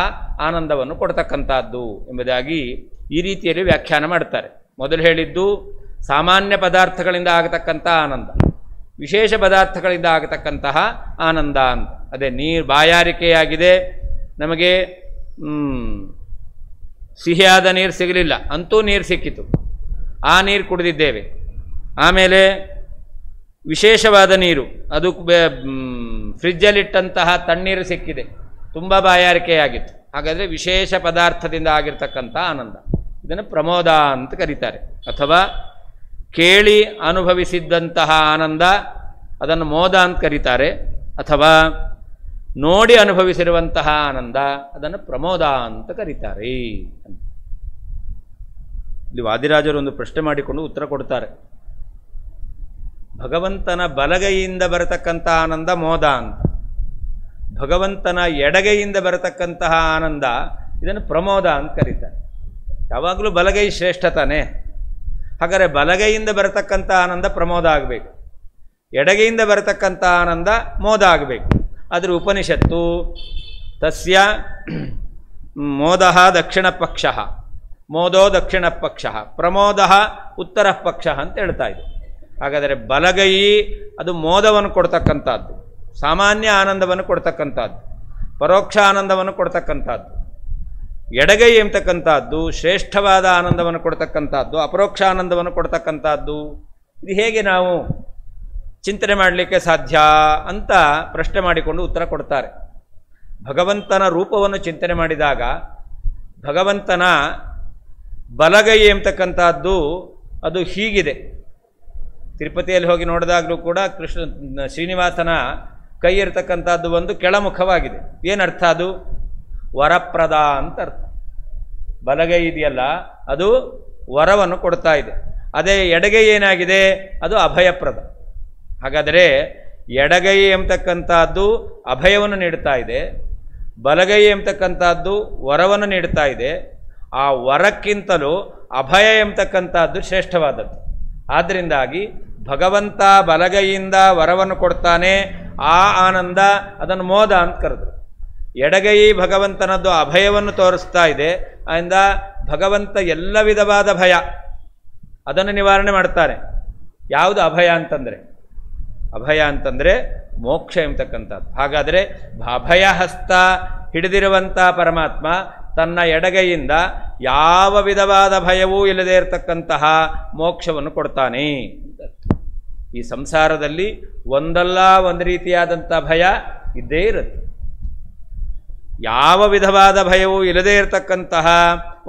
ಆನಂದವನ್ನು ಕೊಡ್ತಕ್ಕಂಥದ್ದು ಎಂಬುದಾಗಿ ಈ ರೀತಿಯಲ್ಲಿ ವ್ಯಾಖ್ಯಾನ ಮಾಡ್ತಾರೆ. ಮೊದಲು ಹೇಳಿದ್ದು ಸಾಮಾನ್ಯ ಪದಾರ್ಥಗಳಿಂದ ಆಗತಕ್ಕಂಥ ಆನಂದ, ವಿಶೇಷ ಪದಾರ್ಥಗಳಿಂದ ಆಗತಕ್ಕಂತಹ ಆನಂದ ಅಂತ. ಅದೇ ನೀರು ಬಾಯಾರಿಕೆಯಾಗಿದೆ, ನಮಗೆ ಸಿಹಿಯಾದ ನೀರು ಸಿಗಲಿಲ್ಲ, ಅಂತೂ ನೀರು ಸಿಕ್ಕಿತು, ಆ ನೀರು ಕುಡಿದಿದ್ದೇವೆ. ಆಮೇಲೆ ವಿಶೇಷವಾದ ನೀರು, ಅದು ಫ್ರಿಜ್ಜಲ್ಲಿಟ್ಟಂತಹ ತಣ್ಣೀರು ಸಿಕ್ಕಿದೆ, ತುಂಬ ಬಾಯಾರಿಕೆಯಾಗಿತ್ತು. ಹಾಗಾದರೆ ವಿಶೇಷ ಪದಾರ್ಥದಿಂದ ಆಗಿರ್ತಕ್ಕಂಥ ಆನಂದ, ಇದನ್ನು ಪ್ರಮೋದ ಅಂತ ಕರೀತಾರೆ. ಅಥವಾ ಕೇಳಿ ಅನುಭವಿಸಿದ್ದಂತಹ ಆನಂದ, ಅದನ್ನು ಮೋದ ಅಂತ ಕರೀತಾರೆ. ಅಥವಾ ನೋಡಿ ಅನುಭವಿಸಿರುವಂತಹ ಆನಂದ, ಅದನ್ನು ಪ್ರಮೋದ ಅಂತ ಕರೀತಾರೆ. ಇಲ್ಲಿ ವಾದಿರಾಜರು ಒಂದು ಪ್ರಶ್ನೆ ಮಾಡಿಕೊಂಡು ಉತ್ತರ ಕೊಡ್ತಾರೆ. ಭಗವಂತನ ಬಲಗೈಯಿಂದ ಬರತಕ್ಕಂಥ ಆನಂದ ಮೋದ ಅಂತ, ಭಗವಂತನ ಎಡಗೈಯಿಂದ ಬರತಕ್ಕಂತಹ ಆನಂದ, ಇದನ್ನು ಪ್ರಮೋದ ಅಂತ ಕರೀತಾರೆ. ಯಾವಾಗಲೂ ಬಲಗೈ ಶ್ರೇಷ್ಠ ತಾನೆ. ಹಾಗಾದರೆ ಬಲಗೈಯಿಂದ ಬರತಕ್ಕಂಥ ಆನಂದ ಪ್ರಮೋದ ಆಗಬೇಕು, ಎಡಗೈಯಿಂದ ಬರತಕ್ಕಂಥ ಆನಂದ ಮೋದ ಆಗಬೇಕು. ಆದರೆ ಉಪನಿಷತ್ತು ತಸ್ಯ ಮೋದ ದಕ್ಷಿಣ ಪಕ್ಷ, ಮೋದೋ ದಕ್ಷಿಣ ಪಕ್ಷ, ಪ್ರಮೋದ ಉತ್ತರ ಪಕ್ಷ ಅಂತ ಹೇಳ್ತಾ ಇದೆ. ಹಾಗಾದರೆ ಬಲಗೈ ಅದು ಮೋದವನ್ನು ಕೊಡ್ತಕ್ಕಂಥದ್ದು, ಸಾಮಾನ್ಯ ಆನಂದವನ್ನು ಕೊಡ್ತಕ್ಕಂಥದ್ದು, ಪರೋಕ್ಷ ಆನಂದವನ್ನು ಕೊಡ್ತಕ್ಕಂಥದ್ದು. ಎಡಗೈ ಎಂಬತಕ್ಕಂಥದ್ದು ಶ್ರೇಷ್ಠವಾದ ಆನಂದವನ್ನು ಕೊಡ್ತಕ್ಕಂಥದ್ದು, ಅಪರೋಕ್ಷ ಆನಂದವನ್ನು ಕೊಡ್ತಕ್ಕಂಥದ್ದು. ಇದು ಹೇಗೆ ನಾವು ಚಿಂತನೆ ಮಾಡಲಿಕ್ಕೆ ಸಾಧ್ಯ ಅಂತ ಪ್ರಶ್ನೆ ಮಾಡಿಕೊಂಡು ಉತ್ತರ ಕೊಡ್ತಾರೆ. ಭಗವಂತನ ರೂಪವನ್ನು ಚಿಂತನೆ ಮಾಡಿದಾಗ ಭಗವಂತನ ಬಲಗೈ ಎಂಬತಕ್ಕಂಥದ್ದು ಅದು ಹೀಗಿದೆ. ತಿರುಪತಿಯಲ್ಲಿ ಹೋಗಿ ನೋಡಿದಾಗಲೂ ಕೂಡ ಶ್ರೀನಿವಾಸನ ಕೈ ಇರತಕ್ಕಂಥದ್ದು ಒಂದು ಕೆಳಮುಖವಾಗಿದೆ. ಏನರ್ಥ? ಅದು ವರಪ್ರದ ಅಂತ ಅರ್ಥ. ಬಲಗೈ ಇದೆಯಲ್ಲ ಅದು ವರವನ್ನು ಕೊಡ್ತಾ ಇದೆ. ಅದೇ ಎಡಗೈ ಏನಾಗಿದೆ? ಅದು ಅಭಯಪ್ರದ. ಹಾಗಾದರೆ ಎಡಗೈ ಎಂಬತಕ್ಕಂಥದ್ದು ಅಭಯವನ್ನು ನೀಡ್ತಾ ಇದೆ, ಬಲಗೈ ಎಂಬತಕ್ಕಂಥದ್ದು ವರವನ್ನು ನೀಡ್ತಾ ಇದೆ. ಆ ವರಕ್ಕಿಂತಲೂ ಅಭಯ ಎಂಬತಕ್ಕಂಥದ್ದು ಶ್ರೇಷ್ಠವಾದದ್ದು. ಆದ್ದರಿಂದಾಗಿ ಭಗವಂತ ಬಲಗೈಯಿಂದ ವರವನ್ನು ಕೊಡ್ತಾನೆ, ಆ ಆನಂದ ಅದನ್ನು ಮೋದ ಅಂತ ಕರೆದ್ರು. ಎಡಗೈ ಭಗವಂತನದ್ದು ಅಭಯವನ್ನು ತೋರಿಸ್ತಾ ಇದೆ, ಆದ್ದರಿಂದ ಭಗವಂತ ಎಲ್ಲ ವಿಧವಾದ ಭಯ ಅದನ್ನು ನಿವಾರಣೆ ಮಾಡ್ತಾನೆ. ಯಾವುದು ಅಭಯ ಅಂತಂದರೆ? ಅಭಯ ಅಂತಂದರೆ ಮೋಕ್ಷ ಎಂಬತಕ್ಕಂಥದ್ದು. ಹಾಗಾದರೆ ಅಭಯ ಹಸ್ತ ಹಿಡಿದಿರುವಂಥ ಪರಮಾತ್ಮ ತನ್ನ ಎಡಗೈಯಿಂದ ಯಾವ ವಿಧವಾದ ಭಯವೂ ಇಲ್ಲದೆ ಇರತಕ್ಕಂತಹ ಮೋಕ್ಷವನ್ನು ಕೊಡ್ತಾನೆ. ಈ ಸಂಸಾರದಲ್ಲಿ ಒಂದಲ್ಲ ಒಂದು ರೀತಿಯಾದಂಥ ಭಯ ಇದ್ದೇ ಇರುತ್ತೆ. ಯಾವ ವಿಧವಾದ ಭಯವೂ ಇಲ್ಲದೇ ಇರತಕ್ಕಂತಹ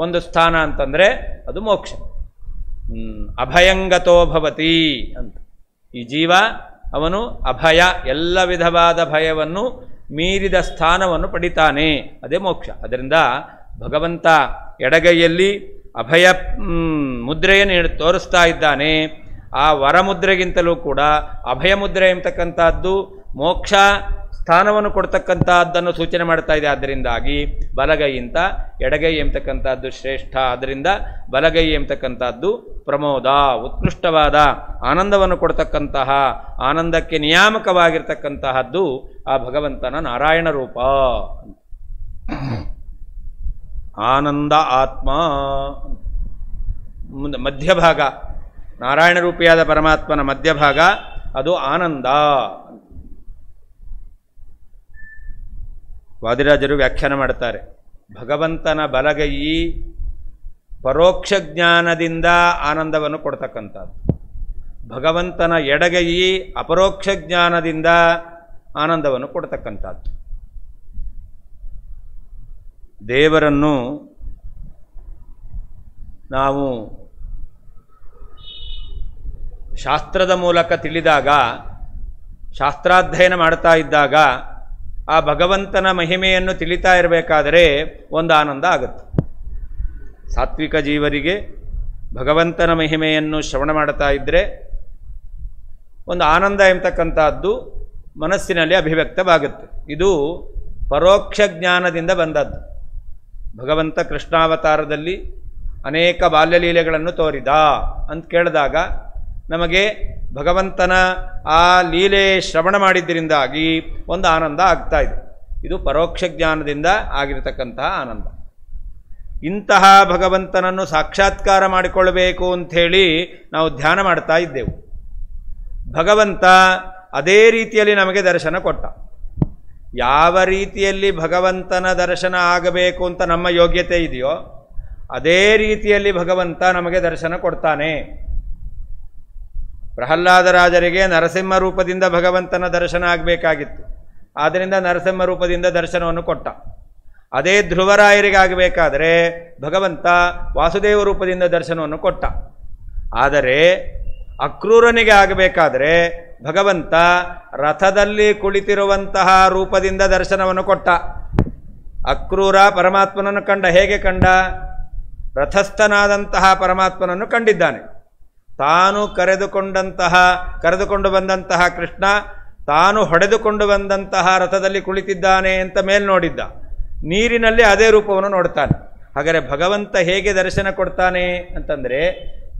ಒಂದು ಸ್ಥಾನ ಅಂತಂದರೆ ಅದು ಮೋಕ್ಷ. ಅಭಯಂಗತೋ ಭವತಿ ಅಂತ. ಈ ಜೀವ ಅವನು ಅಭಯ, ಎಲ್ಲ ವಿಧವಾದ ಭಯವನ್ನು ಮೀರಿದ ಸ್ಥಾನವನ್ನು ಪಡಿತಾನೆ, ಅದೇ ಮೋಕ್ಷ. ಅದರಿಂದ ಭಗವಂತ ಎಡಗೈಯಲ್ಲಿ ಅಭಯ ಮುದ್ರೆಯನ್ನು ತೋರಿಸ್ತಾ ಇದ್ದಾನೆ. ಆ ವರಮುದ್ರೆಗಿಂತಲೂ ಕೂಡ ಅಭಯ ಮುದ್ರೆ ಎಂಬತಕ್ಕಂಥದ್ದು ಮೋಕ್ಷ ಸ್ಥಾನವನ್ನು ಕೊಡ್ತಕ್ಕಂಥದ್ದನ್ನು ಸೂಚನೆ ಮಾಡ್ತಾ ಇದೆ. ಆದ್ದರಿಂದಾಗಿ ಬಲಗೈಯಿಂದ ಎಡಗೈ ಎಂಬತಕ್ಕಂಥದ್ದು ಶ್ರೇಷ್ಠ. ಆದ್ದರಿಂದ ಬಲಗೈ ಎಂಬತಕ್ಕಂಥದ್ದು ಪ್ರಮೋದ, ಉತ್ಕೃಷ್ಟವಾದ ಆನಂದವನ್ನು ಕೊಡ್ತಕ್ಕಂತಹ, ಆನಂದಕ್ಕೆ ನಿಯಾಮಕವಾಗಿರ್ತಕ್ಕಂತಹದ್ದು ಆ ಭಗವಂತನ ನಾರಾಯಣ ರೂಪ. ಆನಂದ ಆತ್ಮ ಮಧ್ಯಭಾಗ, ನಾರಾಯಣ ರೂಪಿಯಾದ ಪರಮಾತ್ಮನ ಮಧ್ಯಭಾಗ ಅದು ಆನಂದ. ವಾದಿರಾಜರು ವ್ಯಾಖ್ಯಾನ ಮಾಡ್ತಾರೆ, ಭಗವಂತನ ಬಲಗೈ ಪರೋಕ್ಷ ಜ್ಞಾನದಿಂದ ಆನಂದವನ್ನು ಕೊಡ್ತಕ್ಕಂಥದ್ದು, ಭಗವಂತನ ಎಡಗೈ ಅಪರೋಕ್ಷ ಜ್ಞಾನದಿಂದ ಆನಂದವನ್ನು ಕೊಡ್ತಕ್ಕಂಥದ್ದು. ದೇವರನ್ನು ನಾವು ಶಾಸ್ತ್ರದ ಮೂಲಕ ತಿಳಿದಾಗ, ಶಾಸ್ತ್ರಾಧ್ಯಯನ ಮಾಡ್ತಾ ಇದ್ದಾಗ ಆ ಭಗವಂತನ ಮಹಿಮೆಯನ್ನು ತಿಳಿತಾ ಇರಬೇಕಾದರೆ ಒಂದು ಆನಂದ ಆಗುತ್ತೆ. ಸಾತ್ವಿಕ ಜೀವರಿಗೆ ಭಗವಂತನ ಮಹಿಮೆಯನ್ನು ಶ್ರವಣ ಮಾಡ್ತಾ ಇದ್ದರೆ ಒಂದು ಆನಂದ ಎಂಬತಕ್ಕಂಥದ್ದು ಮನಸ್ಸಿನಲ್ಲಿ ಅಭಿವ್ಯಕ್ತವಾಗುತ್ತೆ. ಇದು ಪರೋಕ್ಷ ಜ್ಞಾನದಿಂದ ಬಂದದ್ದು. ಭಗವಂತ ಕೃಷ್ಣಾವತಾರದಲ್ಲಿ ಅನೇಕ ಬಾಲ್ಯಲೀಲೆಗಳನ್ನು ತೋರಿದ ಅಂತ ಕೇಳಿದಾಗ ನಮಗೆ ಭಗವಂತನ ಆ ಲೀಲೆ ಶ್ರವಣ ಮಾಡಿದ್ದರಿಂದಾಗಿ ಒಂದು ಆನಂದ ಆಗ್ತಾ ಇದೆ. ಇದು ಪರೋಕ್ಷ ಜ್ಞಾನದಿಂದ ಆಗಿರತಕ್ಕಂತಹ ಆನಂದ. ಇಂತಹ ಭಗವಂತನನ್ನು ಸಾಕ್ಷಾತ್ಕಾರ ಮಾಡಿಕೊಳ್ಳಬೇಕು ಅಂಥೇಳಿ ನಾವು ಧ್ಯಾನ ಮಾಡ್ತಾ ಇದ್ದೆವು. ಭಗವಂತ ಅದೇ ರೀತಿಯಲ್ಲಿ ನಮಗೆ ದರ್ಶನ ಕೊಟ್ಟ. ಯಾವ ರೀತಿಯಲ್ಲಿ ಭಗವಂತನ ದರ್ಶನ ಆಗಬೇಕು ಅಂತ ನಮ್ಮ ಯೋಗ್ಯತೆ ಇದೆಯೋ ಅದೇ ರೀತಿಯಲ್ಲಿ ಭಗವಂತ ನಮಗೆ ದರ್ಶನ ಕೊಡ್ತಾನೆ. ಪ್ರಹ್ಲಾದರಾಜರಿಗೆ ನರಸಿಂಹ ರೂಪದಿಂದ ಭಗವಂತನ ದರ್ಶನ ಆಗಬೇಕಾಗಿತ್ತು, ಆದ್ದರಿಂದ ನರಸಿಂಹ ರೂಪದಿಂದ ದರ್ಶನವನ್ನು ಕೊಟ್ಟ. ಅದೇ ಧ್ರುವರಾಯರಿಗೆ ಆಗಬೇಕಾದರೆ ಭಗವಂತ ವಾಸುದೇವ ರೂಪದಿಂದ ದರ್ಶನವನ್ನು ಕೊಟ್ಟ. ಆದರೆ ಅಕ್ರೂರನಿಗೆ ಆಗಬೇಕಾದರೆ ಭಗವಂತ ರಥದಲ್ಲಿ ಕುಳಿತಿರುವಂತಹ ರೂಪದಿಂದ ದರ್ಶನವನ್ನು ಕೊಟ್ಟ. ಅಕ್ರೂರ ಪರಮಾತ್ಮನನ್ನು ಕಂಡ. ಹೇಗೆ ಕಂಡ? ರಥಸ್ಥನಾದಂತಹ ಪರಮಾತ್ಮನನ್ನು ಕಂಡಿದ್ದಾನೆ. ತಾನು ಕರೆದುಕೊಂಡು ಬಂದಂತಹ ಕೃಷ್ಣ ತಾನು ಹೊಡೆದುಕೊಂಡು ಬಂದಂತಹ ರಥದಲ್ಲಿ ಕುಳಿತಿದ್ದಾನೆ ಅಂತ ಮೇಲೆ ನೋಡಿದ್ದ, ನೀರಿನಲ್ಲಿ ಅದೇ ರೂಪವನ್ನು ನೋಡ್ತಾನೆ. ಹಾಗಾದರೆ ಭಗವಂತ ಹೇಗೆ ದರ್ಶನ ಕೊಡ್ತಾನೆ ಅಂತಂದರೆ,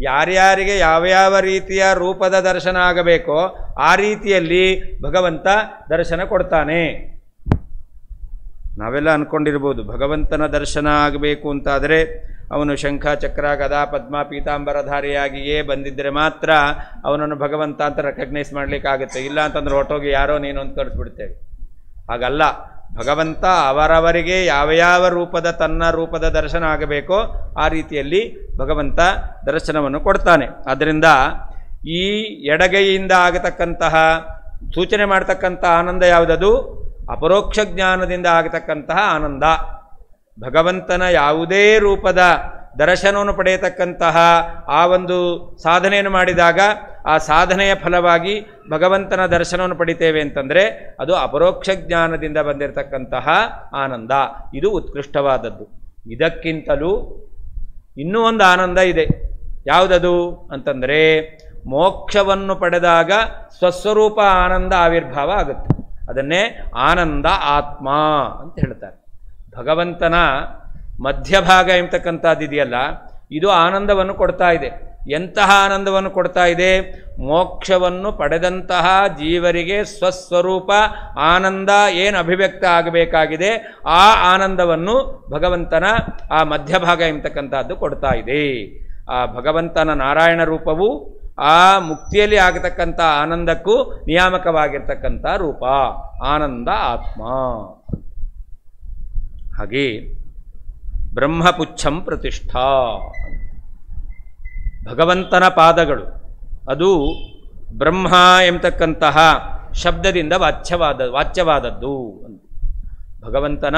ಯಾರ್ಯಾರಿಗೆ ಯಾವ್ಯಾವ ರೀತಿಯ ರೂಪದ ದರ್ಶನ ಆಗಬೇಕೋ ಆ ರೀತಿಯಲ್ಲಿ ಭಗವಂತ ದರ್ಶನ ಕೊಡ್ತಾನೆ. ನಾವೆಲ್ಲ ಅಂದ್ಕೊಂಡಿರ್ಬೋದು ಭಗವಂತನ ದರ್ಶನ ಆಗಬೇಕು ಅಂತಾದರೆ ಅವನು ಶಂಖ ಚಕ್ರ ಗದಾ ಪದ್ಮ ಪೀತಾಂಬರಧಾರಿಯಾಗಿಯೇ ಬಂದಿದ್ದರೆ ಮಾತ್ರ ಅವನನ್ನು ಭಗವಂತ ಅಂತ ರೆಕಗ್ನೈಸ್ ಮಾಡಲಿಕ್ಕಾಗುತ್ತೆ. ಇಲ್ಲ ಅಂತಂದ್ರೆ ಹೊರಟೋಗಿ ಯಾರೋ ನೀನು ಅಂತ ಕಳಿಸ್ಬಿಡ್ತೇವೆ. ಹಾಗಲ್ಲ, ಭಗವಂತ ಅವರವರಿಗೆ ಯಾವ ರೂಪದ ತನ್ನ ರೂಪದ ದರ್ಶನ ಆಗಬೇಕೋ ಆ ರೀತಿಯಲ್ಲಿ ಭಗವಂತ ದರ್ಶನವನ್ನು ಕೊಡ್ತಾನೆ. ಆದ್ದರಿಂದ ಈ ಎಡಗೈಯಿಂದ ಆಗತಕ್ಕಂತಹ ಸೂಚನೆ ಮಾಡ್ತಕ್ಕಂಥ ಆನಂದ ಯಾವುದದು? ಅಪರೋಕ್ಷ ಜ್ಞಾನದಿಂದ ಆಗತಕ್ಕಂತಹ ಆನಂದ. ಭಗವಂತನ ಯಾವುದೇ ರೂಪದ ದರ್ಶನವನ್ನು ಪಡೆಯತಕ್ಕಂತಹ ಆ ಒಂದು ಸಾಧನೆಯನ್ನು ಮಾಡಿದಾಗ ಆ ಸಾಧನೆಯ ಫಲವಾಗಿ ಭಗವಂತನ ದರ್ಶನವನ್ನು ಪಡಿತೇವೆ ಅಂತಂದರೆ ಅದು ಅಪರೋಕ್ಷ ಜ್ಞಾನದಿಂದ ಬಂದಿರತಕ್ಕಂತಹ ಆನಂದ. ಇದು ಉತ್ಕೃಷ್ಟವಾದದ್ದು. ಇದಕ್ಕಿಂತಲೂ ಇನ್ನೂ ಒಂದು ಆನಂದ ಇದೆ. ಯಾವುದದು ಅಂತಂದರೆ, ಮೋಕ್ಷವನ್ನು ಪಡೆದಾಗ ಸ್ವಸ್ವರೂಪ ಆನಂದ ಆವಿರ್ಭಾವ ಆಗುತ್ತೆ. ಅದನ್ನೇ ಆನಂದ ಆತ್ಮ ಅಂತ ಹೇಳ್ತಾರೆ. ಭಗವಂತನ ಮಧ್ಯಭಾಗ ಎಂಬತಕ್ಕಂಥದ್ದು ಇದೆಯಲ್ಲ, ಇದು ಆನಂದವನ್ನು ಕೊಡ್ತಾ ಇದೆ. ಎಂತಹ ಆನಂದವನ್ನು ಕೊಡ್ತಾ ಇದೆ? ಮೋಕ್ಷವನ್ನು ಪಡೆದಂತಹ ಜೀವರಿಗೆ ಸ್ವಸ್ವರೂಪ ಆನಂದ ಏನು ಅಭಿವ್ಯಕ್ತ ಆಗಬೇಕಾಗಿದೆ ಆ ಆನಂದವನ್ನು ಭಗವಂತನ ಆ ಮಧ್ಯಭಾಗ ಎಂಬತಕ್ಕಂಥದ್ದು ಕೊಡ್ತಾ ಇದೆ. ಆ ಭಗವಂತನ ನಾರಾಯಣ ರೂಪವು ಆ ಮುಕ್ತಿಯಲ್ಲಿ ಆಗತಕ್ಕಂಥ ಆನಂದಕ್ಕೂ ನಿಯಾಮಕವಾಗಿರ್ತಕ್ಕಂಥ ರೂಪ ಆನಂದ ಆತ್ಮ. ಹಾಗೆ ಬ್ರಹ್ಮಪುಚ್ಛಂ ಪ್ರತಿಷ್ಠಾ, ಭಗವಂತನ ಪಾದಗಳು, ಬ್ರಹ್ಮ ಎಂಬತಕ್ಕಂತಹ ಶಬ್ದದಿಂದ ವಾಚ್ಯವಾದದ್ದು. ಭಗವಂತನ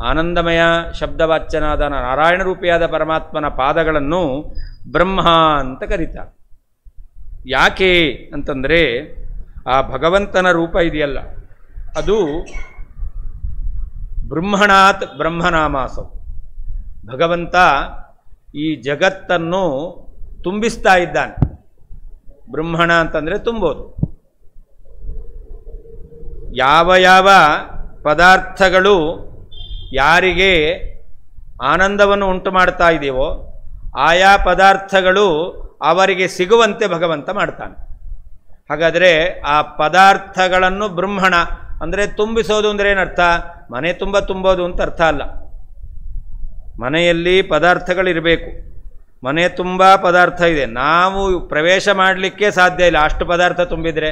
ಆನಂದಮಯ ಶಬ್ದವಾಚ್ಯನಾದ ನಾರಾಯಣ ರೂಪಿಯಾದ ಪರಮಾತ್ಮನ ಪಾದಗಳನ್ನು ಬ್ರಹ್ಮ ಅಂತ ಕರೀತಾರೆ. ಯಾಕೆ ಅಂತಂದರೆ, ಆ ಭಗವಂತನ ರೂಪ ಇದೆಯಲ್ಲ ಅದು ಬ್ರಹ್ಮಣಾತ್ ಬ್ರಹ್ಮನಾಮಾಸೌ. ಭಗವಂತ ಈ ಜಗತ್ತನ್ನು ತುಂಬಿಸ್ತಾ ಇದ್ದಾನೆ. ಬ್ರಹ್ಮಣ ಅಂತಂದರೆ ತುಂಬೋದು. ಯಾವ ಪದಾರ್ಥಗಳು ಯಾರಿಗೆ ಆನಂದವನ್ನು ಉಂಟು ಮಾಡ್ತಾ ಇದೆಯೋ ಆಯಾ ಪದಾರ್ಥಗಳು ಅವರಿಗೆ ಸಿಗುವಂತೆ ಭಗವಂತ ಮಾಡ್ತಾನೆ. ಹಾಗಾದರೆ ಆ ಪದಾರ್ಥಗಳನ್ನು ಬ್ರಹ್ಮಣ ಅಂದರೆ ತುಂಬಿಸೋದು ಅಂದರೆ ಏನರ್ಥ? ಮನೆ ತುಂಬ ತುಂಬೋದು ಅಂತ ಅರ್ಥ ಅಲ್ಲ. ಮನೆಯಲ್ಲಿ ಪದಾರ್ಥಗಳಿರಬೇಕು. ಮನೆ ತುಂಬ ಪದಾರ್ಥ ಇದೆ, ನಾವು ಪ್ರವೇಶ ಮಾಡಲಿಕ್ಕೆ ಸಾಧ್ಯ ಇಲ್ಲ ಅಷ್ಟು ಪದಾರ್ಥ ತುಂಬಿದರೆ.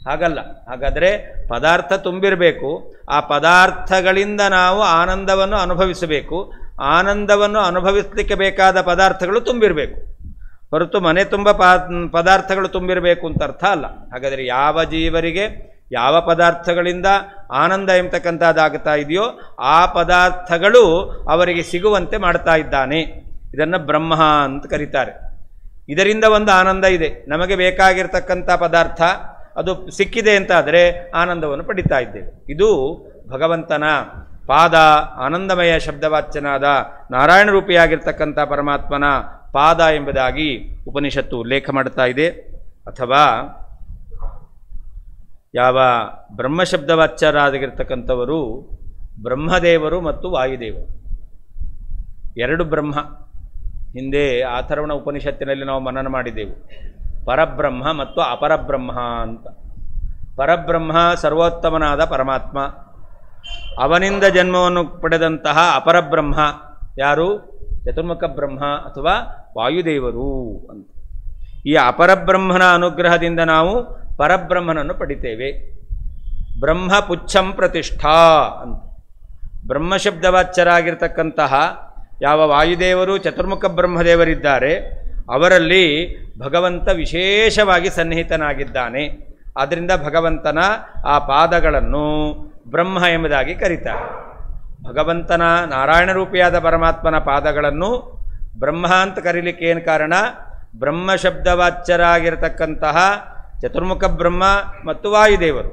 ಹಾಗಲ್ಲ. ಹಾಗಾದರೆ ಪದಾರ್ಥ ತುಂಬಿರಬೇಕು. ಆ ಪದಾರ್ಥಗಳಿಂದ ನಾವು ಆನಂದವನ್ನು ಅನುಭವಿಸಬೇಕು. ಆನಂದವನ್ನು ಅನುಭವಿಸಲಿಕ್ಕೆ ಬೇಕಾದ ಪದಾರ್ಥಗಳು ತುಂಬಿರಬೇಕು. ಹೊರತು ಮನೆ ತುಂಬ ಪದಾರ್ಥಗಳು ತುಂಬಿರಬೇಕು ಅಂತ ಅರ್ಥ ಅಲ್ಲ. ಹಾಗಾದರೆ ಯಾವ ಜೀವರಿಗೆ ಯಾವ ಪದಾರ್ಥಗಳಿಂದ ಆನಂದ ಎಂಬತಕ್ಕಂಥದ್ದಾಗ್ತಾ ಇದೆಯೋ ಆ ಪದಾರ್ಥಗಳು ಅವರಿಗೆ ಸಿಗುವಂತೆ ಮಾಡ್ತಾ ಇದ್ದಾನೆ. ಇದನ್ನು ಬ್ರಹ್ಮ ಅಂತ ಕರೀತಾರೆ. ಇದರಿಂದ ಒಂದು ಆನಂದ ಇದೆ. ನಮಗೆ ಬೇಕಾಗಿರ್ತಕ್ಕಂಥ ಪದಾರ್ಥ ಅದು ಸಿಕ್ಕಿದೆ ಅಂತಾದರೆ ಆನಂದವನ್ನು ಪಡಿತಾ ಇದ್ದೇವೆ. ಇದು ಭಗವಂತನ ಪಾದ, ಆನಂದಮಯ ಶಬ್ದವಾಚ್ಯನಾದ ನಾರಾಯಣ ರೂಪಿಯಾಗಿರ್ತಕ್ಕಂಥ ಪರಮಾತ್ಮನ ಪಾದ ಎಂಬುದಾಗಿ ಉಪನಿಷತ್ತು ಉಲ್ಲೇಖ ಮಾಡ್ತಾ ಇದೆ. ಅಥವಾ ಯಾವ ಬ್ರಹ್ಮಶಬ್ದವಾಚ್ಯರಾಗಿರ್ತಕ್ಕಂಥವರು ಬ್ರಹ್ಮದೇವರು ಮತ್ತು ವಾಯುದೇವರು, ಎರಡು ಬ್ರಹ್ಮ. ಹಿಂದೆ ಅಥರ್ವಣ ಉಪನಿಷತ್ತಿನಲ್ಲಿ ನಾವು ಮನನ ಮಾಡಿದ್ದೆವು. ಪರಬ್ರಹ್ಮ ಮತ್ತು ಅಪರಬ್ರಹ್ಮ ಅಂತ. ಪರಬ್ರಹ್ಮ ಸರ್ವೋತ್ತಮನಾದ ಪರಮಾತ್ಮ, ಅವನಿಂದ ಜನ್ಮವನ್ನು ಪಡೆದಂತಹ ಅಪರಬ್ರಹ್ಮ ಯಾರು? ಚತುರ್ಮುಖ ಬ್ರಹ್ಮ ಅಥವಾ ವಾಯುದೇವರು ಅಂತ. ಈ ಅಪರಬ್ರಹ್ಮನ ಅನುಗ್ರಹದಿಂದ ನಾವು ಪರಬ್ರಹ್ಮನನ್ನು ಪಡಿತೇವೆ. ಬ್ರಹ್ಮಪುಚ್ಛಂ ಪ್ರತಿಷ್ಠಾ ಅಂತ. ಬ್ರಹ್ಮಶಬ್ದವಾಚ್ಯರಾಗಿರ್ತಕ್ಕಂತಹ ಯಾವ ವಾಯುದೇವರು ಚತುರ್ಮುಖ ಬ್ರಹ್ಮದೇವರಿದ್ದಾರೆ ಅವರಲ್ಲಿ ಭಗವಂತ ವಿಶೇಷವಾಗಿ ಸನ್ನಿಹಿತನಾಗಿದ್ದಾನೆ. ಆದ್ದರಿಂದ ಭಗವಂತನ ಆ ಪಾದಗಳನ್ನು ಬ್ರಹ್ಮ ಎಂಬುದಾಗಿ ಕರೀತಾರೆ. ಭಗವಂತನ ನಾರಾಯಣ ರೂಪಿಯಾದ ಪರಮಾತ್ಮನ ಪಾದಗಳನ್ನು ಬ್ರಹ್ಮ ಅಂತ ಕರೀಲಿಕ್ಕೆ ಏನು ಕಾರಣ? ಬ್ರಹ್ಮಶಬ್ದವಾಚ್ಯರಾಗಿರ್ತಕ್ಕಂತಹ ಚತುರ್ಮುಖ ಬ್ರಹ್ಮ ಮತ್ತು ವಾಯುದೇವರು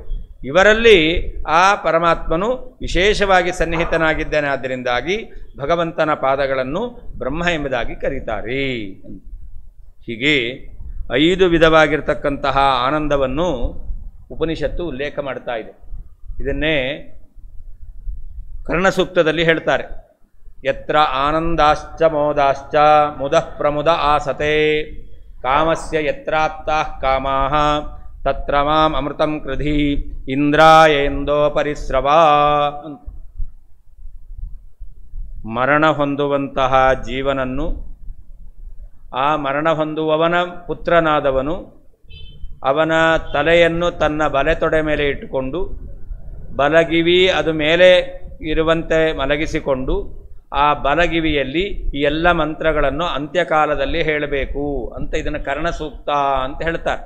ಇವರಲ್ಲಿ ಆ ಪರಮಾತ್ಮನು ವಿಶೇಷವಾಗಿ ಸನ್ನಿಹಿತನಾಗಿದ್ದಾನೆ. ಆದ್ದರಿಂದಾಗಿ ಭಗವಂತನ ಪಾದಗಳನ್ನು ಬ್ರಹ್ಮ ಎಂಬುದಾಗಿ ಕರೀತಾರೆ. ಹೀಗೆ 5 ವಿಧವಾಗಿರ್ತಕ್ಕಂತಹ ಆನಂದವನ್ನು ಉಪನಿಷತ್ತು ಉಲ್ಲೇಖ ಮಾಡ್ತಾ ಇದೆ. ಇದನ್ನೇ ಕರ್ಣಸೂಕ್ತದಲ್ಲಿ ಹೇಳ್ತಾರೆ. ಯತ್ರ ಆನಂದಾಶ್ಚ ಮೋದಾಶ್ಚ ಮುದಃ ಪ್ರಮುದ ಆಸತೆ ಕಾಮಸ್ಯ ಯತ್ರಾಪ್ತಾಃ ಕಾಮಾಃ ತತ್ರ ಮಾಂ ಅಮೃತಂ ಕೃಧಿ ಇಂದ್ರಾಯೇಂದೋ ಪರಿಸ್ರವಾ. ಮರಣ ಹೊಂದುವಂತಹ ಜೀವನನ್ನು, ಆ ಮರಣ ಹೊಂದುವವನ ಪುತ್ರನಾದವನು ಅವನ ತಲೆಯನ್ನು ತನ್ನ ಬಲೆತೊಡೆ ಮೇಲೆ ಇಟ್ಟುಕೊಂಡು ಬಲಗಿವಿ ಅದು ಮೇಲೆ ಇರುವಂತೆ ಮಲಗಿಸಿಕೊಂಡು ಆ ಬಲಗಿವಿಯಲ್ಲಿ ಈ ಎಲ್ಲ ಮಂತ್ರಗಳನ್ನು ಅಂತ್ಯಕಾಲದಲ್ಲಿ ಹೇಳಬೇಕು ಅಂತ ಇದನ್ನು ಕರ್ಣಸೂಕ್ತ ಅಂತ ಹೇಳ್ತಾರೆ.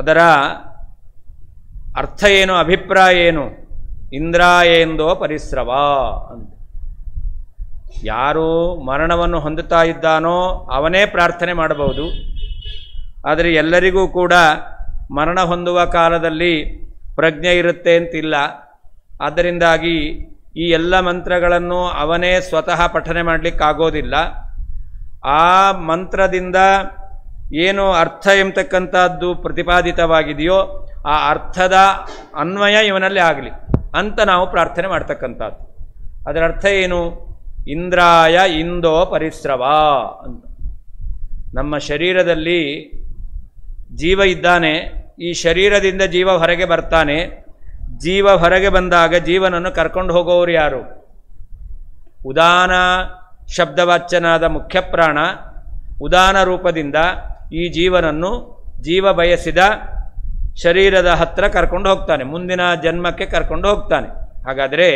ಅದರ ಅರ್ಥ ಏನು, ಅಭಿಪ್ರಾಯ ಏನು? ಇಂದ್ರಾಯೇಂದೋ ಪರಿಸ್ರವ ಅಂತ. ಯಾರು ಮರಣವನ್ನು ಹೊಂದುತ್ತಾ ಇದ್ದಾನೋ ಅವನೇ ಪ್ರಾರ್ಥನೆ ಮಾಡಬಹುದು. ಆದರೆ ಎಲ್ಲರಿಗೂ ಕೂಡ ಮರಣ ಹೊಂದುವ ಕಾಲದಲ್ಲಿ ಪ್ರಜ್ಞೆ ಇರುತ್ತೆ ಅಂತಿಲ್ಲ. ಆದ್ದರಿಂದಾಗಿ ಈ ಎಲ್ಲ ಮಂತ್ರಗಳನ್ನು ಅವನೇ ಸ್ವತಃ ಪಠನೆ ಮಾಡಲಿಕ್ಕಾಗೋದಿಲ್ಲ. ಆ ಮಂತ್ರದಿಂದ ಏನು ಅರ್ಥ ಎಂಬತಕ್ಕಂಥದ್ದು ಪ್ರತಿಪಾದಿತವಾಗಿದೆಯೋ ಆ ಅರ್ಥದ ಅನ್ವಯ ಇವನಲ್ಲಿ ಆಗಲಿ ಅಂತ ನಾವು ಪ್ರಾರ್ಥನೆ ಮಾಡ್ತಕ್ಕಂಥದ್ದು. ಅದರ ಅರ್ಥ ಏನು? ಇಂದ್ರಾಯ ಇಂದೋ ಪರಿಸ್ರವ ಅಂತ. ನಮ್ಮ ಶರೀರದಲ್ಲಿ ಜೀವ ಇದ್ದಾನೆ. ಈ ಶರೀರದಿಂದ ಜೀವ ಹೊರಗೆ ಬರ್ತಾನೆ. ಜೀವ ಹೊರಗೆ ಬಂದಾಗ ಜೀವನನ್ನು ಕರ್ಕೊಂಡು ಹೋಗೋರು ಯಾರು? ಉದಾನ ಶಬ್ದವಾಚ್ಯನಾದ ಮುಖ್ಯ ಪ್ರಾಣ ಉದಾನ ರೂಪದಿಂದ ಈ ಜೀವನನ್ನು ಜೀವ ಬಯಸಿದ ಶರೀರದ ಹತ್ರ ಕರ್ಕೊಂಡು ಹೋಗ್ತಾನೆ, ಮುಂದಿನ ಜನ್ಮಕ್ಕೆ ಕರ್ಕೊಂಡು ಹೋಗ್ತಾನೆ. ಹಾಗಾದರೆ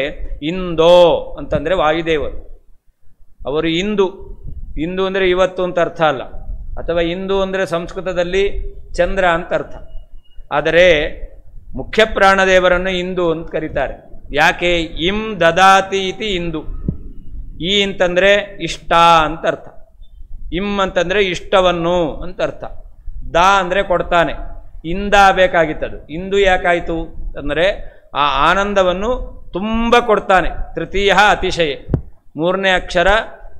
ಇಂದೋ ಅಂತಂದರೆ ವಾಯುದೇವರು. ಅವರು ಇಂದು ಅಂದರೆ ಇವತ್ತು ಅಂತ ಅರ್ಥ ಅಲ್ಲ, ಅಥವಾ ಇಂದು ಅಂದರೆ ಸಂಸ್ಕೃತದಲ್ಲಿ ಚಂದ್ರ ಅಂತ ಅರ್ಥ. ಆದರೆ ಮುಖ್ಯ ಪ್ರಾಣದೇವರನ್ನು ಇಂದು ಅಂತ ಕರೀತಾರೆ. ಯಾಕೆ? ಇಂ ದದಾತಿ ಇತಿ ಇಂದು. ಈ ಅಂತಂದರೆ ಇಷ್ಟ ಅಂತ ಅರ್ಥ, ಇಂ ಅಂತಂದರೆ ಇಷ್ಟವನ್ನು ಅಂತ ಅರ್ಥ, ದ ಅಂದರೆ ಕೊಡ್ತಾನೆ. ಇಂದ ಬೇಕಾಗಿತ್ತದು, ಇಂದು ಯಾಕಾಯಿತು ಅಂದರೆ ಆ ಆನಂದವನ್ನು ತುಂಬ ಕೊಡ್ತಾನೆ. ತೃತೀಯ ಅತಿಶಯ, ಮೂರನೇ ಅಕ್ಷರ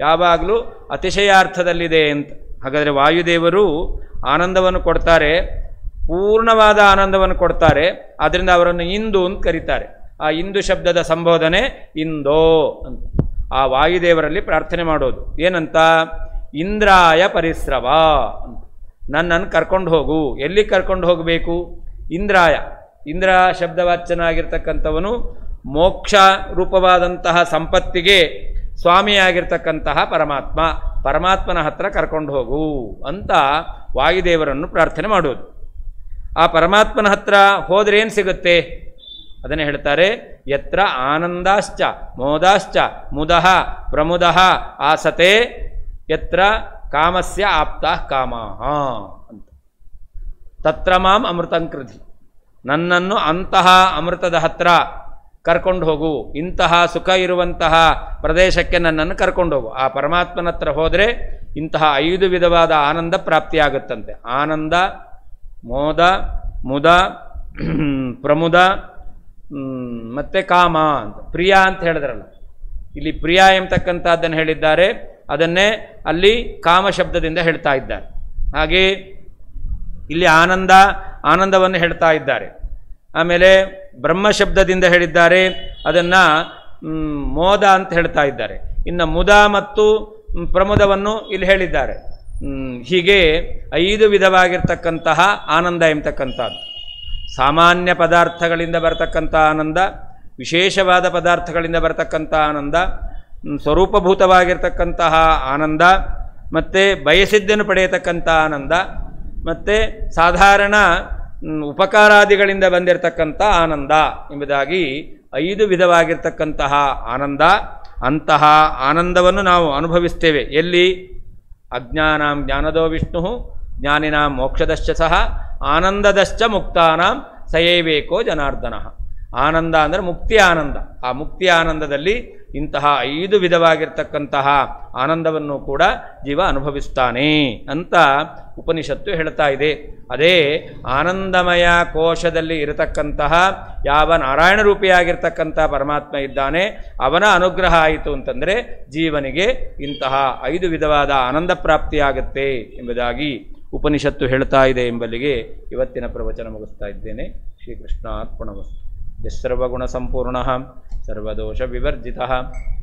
ಯಾವಾಗಲೂ ಅತಿಶಯಾರ್ಥದಲ್ಲಿದೆ ಅಂತ. ಹಾಗಾದರೆ ವಾಯುದೇವರು ಆನಂದವನ್ನು ಕೊಡ್ತಾರೆ, ಪೂರ್ಣವಾದ ಆನಂದವನ್ನು ಕೊಡ್ತಾರೆ. ಆದ್ದರಿಂದ ಅವರನ್ನು ಇಂದು ಅಂತ ಕರೀತಾರೆ. ಆ ಇಂದು ಶಬ್ದದ ಸಂಬೋಧನೆ ಇಂದೋ ಅಂತ. ಆ ವಾಯುದೇವರಲ್ಲಿ ಪ್ರಾರ್ಥನೆ ಮಾಡೋದು ಏನಂತ? ಇಂದ್ರಾಯ ಪರಿಸ್ರವ ಅಂತ. ನನ್ನನ್ನು ಕರ್ಕೊಂಡು ಹೋಗು. ಎಲ್ಲಿ ಕರ್ಕೊಂಡು ಹೋಗಬೇಕು? ಇಂದ್ರಾಯ. ಇಂದ್ರ ಶಬ್ದವಾಚ್ಯನಾಗಿರ್ತಕ್ಕಂಥವನು ಮೋಕ್ಷ ರೂಪವಾದಂತಹ ಸಂಪತ್ತಿಗೆ ಸ್ವಾಮಿಯಾಗಿರ್ತಕ್ಕಂತಹ ಪರಮಾತ್ಮ. ಪರಮಾತ್ಮನ ಹತ್ರ ಕರ್ಕೊಂಡು ಹೋಗು ಅಂತ ವಾಯುದೇವರನ್ನು ಪ್ರಾರ್ಥನೆ ಮಾಡೋದು. ಆ ಪರಮಾತ್ಮನ ಹತ್ರ ಹೋದ್ರೆ ಏನು ಸಿಗುತ್ತೆ ಅದನ್ನು ಹೇಳ್ತಾರೆ. ಯತ್ರ ಆನಂದಾಶ್ಚ ಮೋದಾಶ್ಚ ಮುದಃ ಪ್ರಮುದಃ ಆಸತೆ ಯತ್ರ ಕಾಮಸ್ಯ ಆಪ್ತಾಃ ಕಾಮಾಃ ಅಂತ. ತತ್ರ ಮಾಂ ಅಮೃತಂ ಕೃಧಿ. ನನ್ನನ್ನು ಅಂತಹ ಅಮೃತದ ಹತ್ರ ಕರ್ಕೊಂಡು ಹೋಗು. ಇಂತಹ ಸುಖ ಇರುವಂತಹ ಪ್ರದೇಶಕ್ಕೆ ನನ್ನನ್ನು ಕರ್ಕೊಂಡು ಹೋಗು. ಆ ಪರಮಾತ್ಮನ ಹತ್ರ ಹೋದರೆ ಇಂತಹ 5 ವಿಧವಾದ ಆನಂದ ಪ್ರಾಪ್ತಿಯಾಗುತ್ತಂತೆ. ಆನಂದ, ಮೋದ, ಮುದ, ಪ್ರಮುದ ಮತ್ತು ಕಾಮ ಅಂತ. ಪ್ರಿಯ ಅಂತ ಹೇಳಿದ್ರಲ್ಲ, ಇಲ್ಲಿ ಪ್ರಿಯ ಎಂಬತಕ್ಕಂಥದ್ದನ್ನು ಹೇಳಿದ್ದಾರೆ. ಅದನ್ನೇ ಅಲ್ಲಿ ಕಾಮ ಶಬ್ದದಿಂದ ಹೇಳ್ತಾ ಇದ್ದಾರೆ. ಹಾಗೆ ಇಲ್ಲಿ ಆನಂದವನ್ನು ಹೇಳ್ತಾ ಇದ್ದಾರೆ. ಆಮೇಲೆ ಬ್ರಹ್ಮ ಶಬ್ದದಿಂದ ಹೇಳಿದ್ದಾರೆ, ಅದನ್ನು ಮೋದ ಅಂತ ಹೇಳ್ತಾ ಇದ್ದಾರೆ. ಇನ್ನು ಮುದ ಮತ್ತು ಪ್ರಮೋದವನ್ನು ಇಲ್ಲಿ ಹೇಳಿದ್ದಾರೆ. ಹೀಗೆ 5 ವಿಧವಾಗಿರ್ತಕ್ಕಂತಹ ಆನಂದ ಎಂಬತಕ್ಕಂಥದ್ದು. ಸಾಮಾನ್ಯ ಪದಾರ್ಥಗಳಿಂದ ಬರತಕ್ಕಂಥ ಆನಂದ, ವಿಶೇಷವಾದ ಪದಾರ್ಥಗಳಿಂದ ಬರತಕ್ಕಂಥ ಆನಂದ, ಸ್ವರೂಪಭೂತವಾಗಿರ್ತಕ್ಕಂತಹ ಆನಂದ, ಮತ್ತು ಬಯಸಿದ್ದನ್ನು ಪಡೆಯತಕ್ಕಂಥ ಆನಂದ, ಮತ್ತು ಸಾಧಾರಣ ಉಪಕಾರಾದಿಗಳಿಂದ ಬಂದಿರತಕ್ಕಂಥ ಆನಂದ ಎಂಬುದಾಗಿ 5 ವಿಧವಾಗಿರ್ತಕ್ಕಂತಹ ಆನಂದ. ಅಂತಹ ಆನಂದವನ್ನು ನಾವು ಅನುಭವಿಸ್ತೇವೆ. ಎಲ್ಲಿ? ಅಜ್ಞಾನಾಂ ಜ್ಞಾನದೋ ವಿಷ್ಣು ಜ್ಞಾನಿನಾಂ ಮೋಕ್ಷದಶ್ಚ ಸಹ ಆನಂದದಶ್ಚ ಮುಕ್ತಾನಾಂ ಸಯೈವೇಕೋ ಜನಾರ್ದನಃ. ಆನಂದ ಅಂದರೆ ಮುಕ್ತಿ ಆನಂದ. ಆ ಮುಕ್ತಿ ಆನಂದದಲ್ಲಿ ಇಂತಹ 5 ವಿಧವಾಗಿರ್ತಕ್ಕಂತಹ ಆನಂದವನ್ನು ಕೂಡ ಜೀವ ಅನುಭವಿಸ್ತಾನೆ ಅಂತ ಉಪನಿಷತ್ತು ಹೇಳ್ತಾ ಇದೆ. ಅದೇ ಆನಂದಮಯ ಕೋಶದಲ್ಲಿ ಇರತಕ್ಕಂತಹ ಯಾವ ನಾರಾಯಣ ರೂಪಿಯಾಗಿರ್ತಕ್ಕಂಥ ಪರಮಾತ್ಮ ಇದ್ದಾನೆ ಅವನ ಅನುಗ್ರಹ ಆಯಿತು ಅಂತಂದರೆ ಜೀವನಿಗೆ ಇಂತಹ 5 ವಿಧವಾದ ಆನಂದ ಪ್ರಾಪ್ತಿಯಾಗುತ್ತೆ ಎಂಬುದಾಗಿ ಉಪನಿಷತ್ತು ಹೇಳ್ತಾ ಇದೆ ಎಂಬಲ್ಲಿಗೆ ಇವತ್ತಿನ ಪ್ರವಚನ ಮುಗಿಸ್ತಾ ಇದ್ದೇನೆ. ಶ್ರೀಕೃಷ್ಣಾರ್ಪಣಮಸ್ತು. ಯಸ್ಸರ್ವಗುಣ ಸಂಪೂರ್ಣಃ ಸರ್ವದೋಷ ವಿವರ್ಜಿತಃ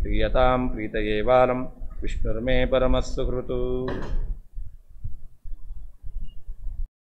ಪ್ರೀಯತಾಂ ಪ್ರೀತಯೇ ಬಾಲಂ ವಿಷ್ಣುರ್ಮೇ ಪರಮಸ್ಸುಹೃತು.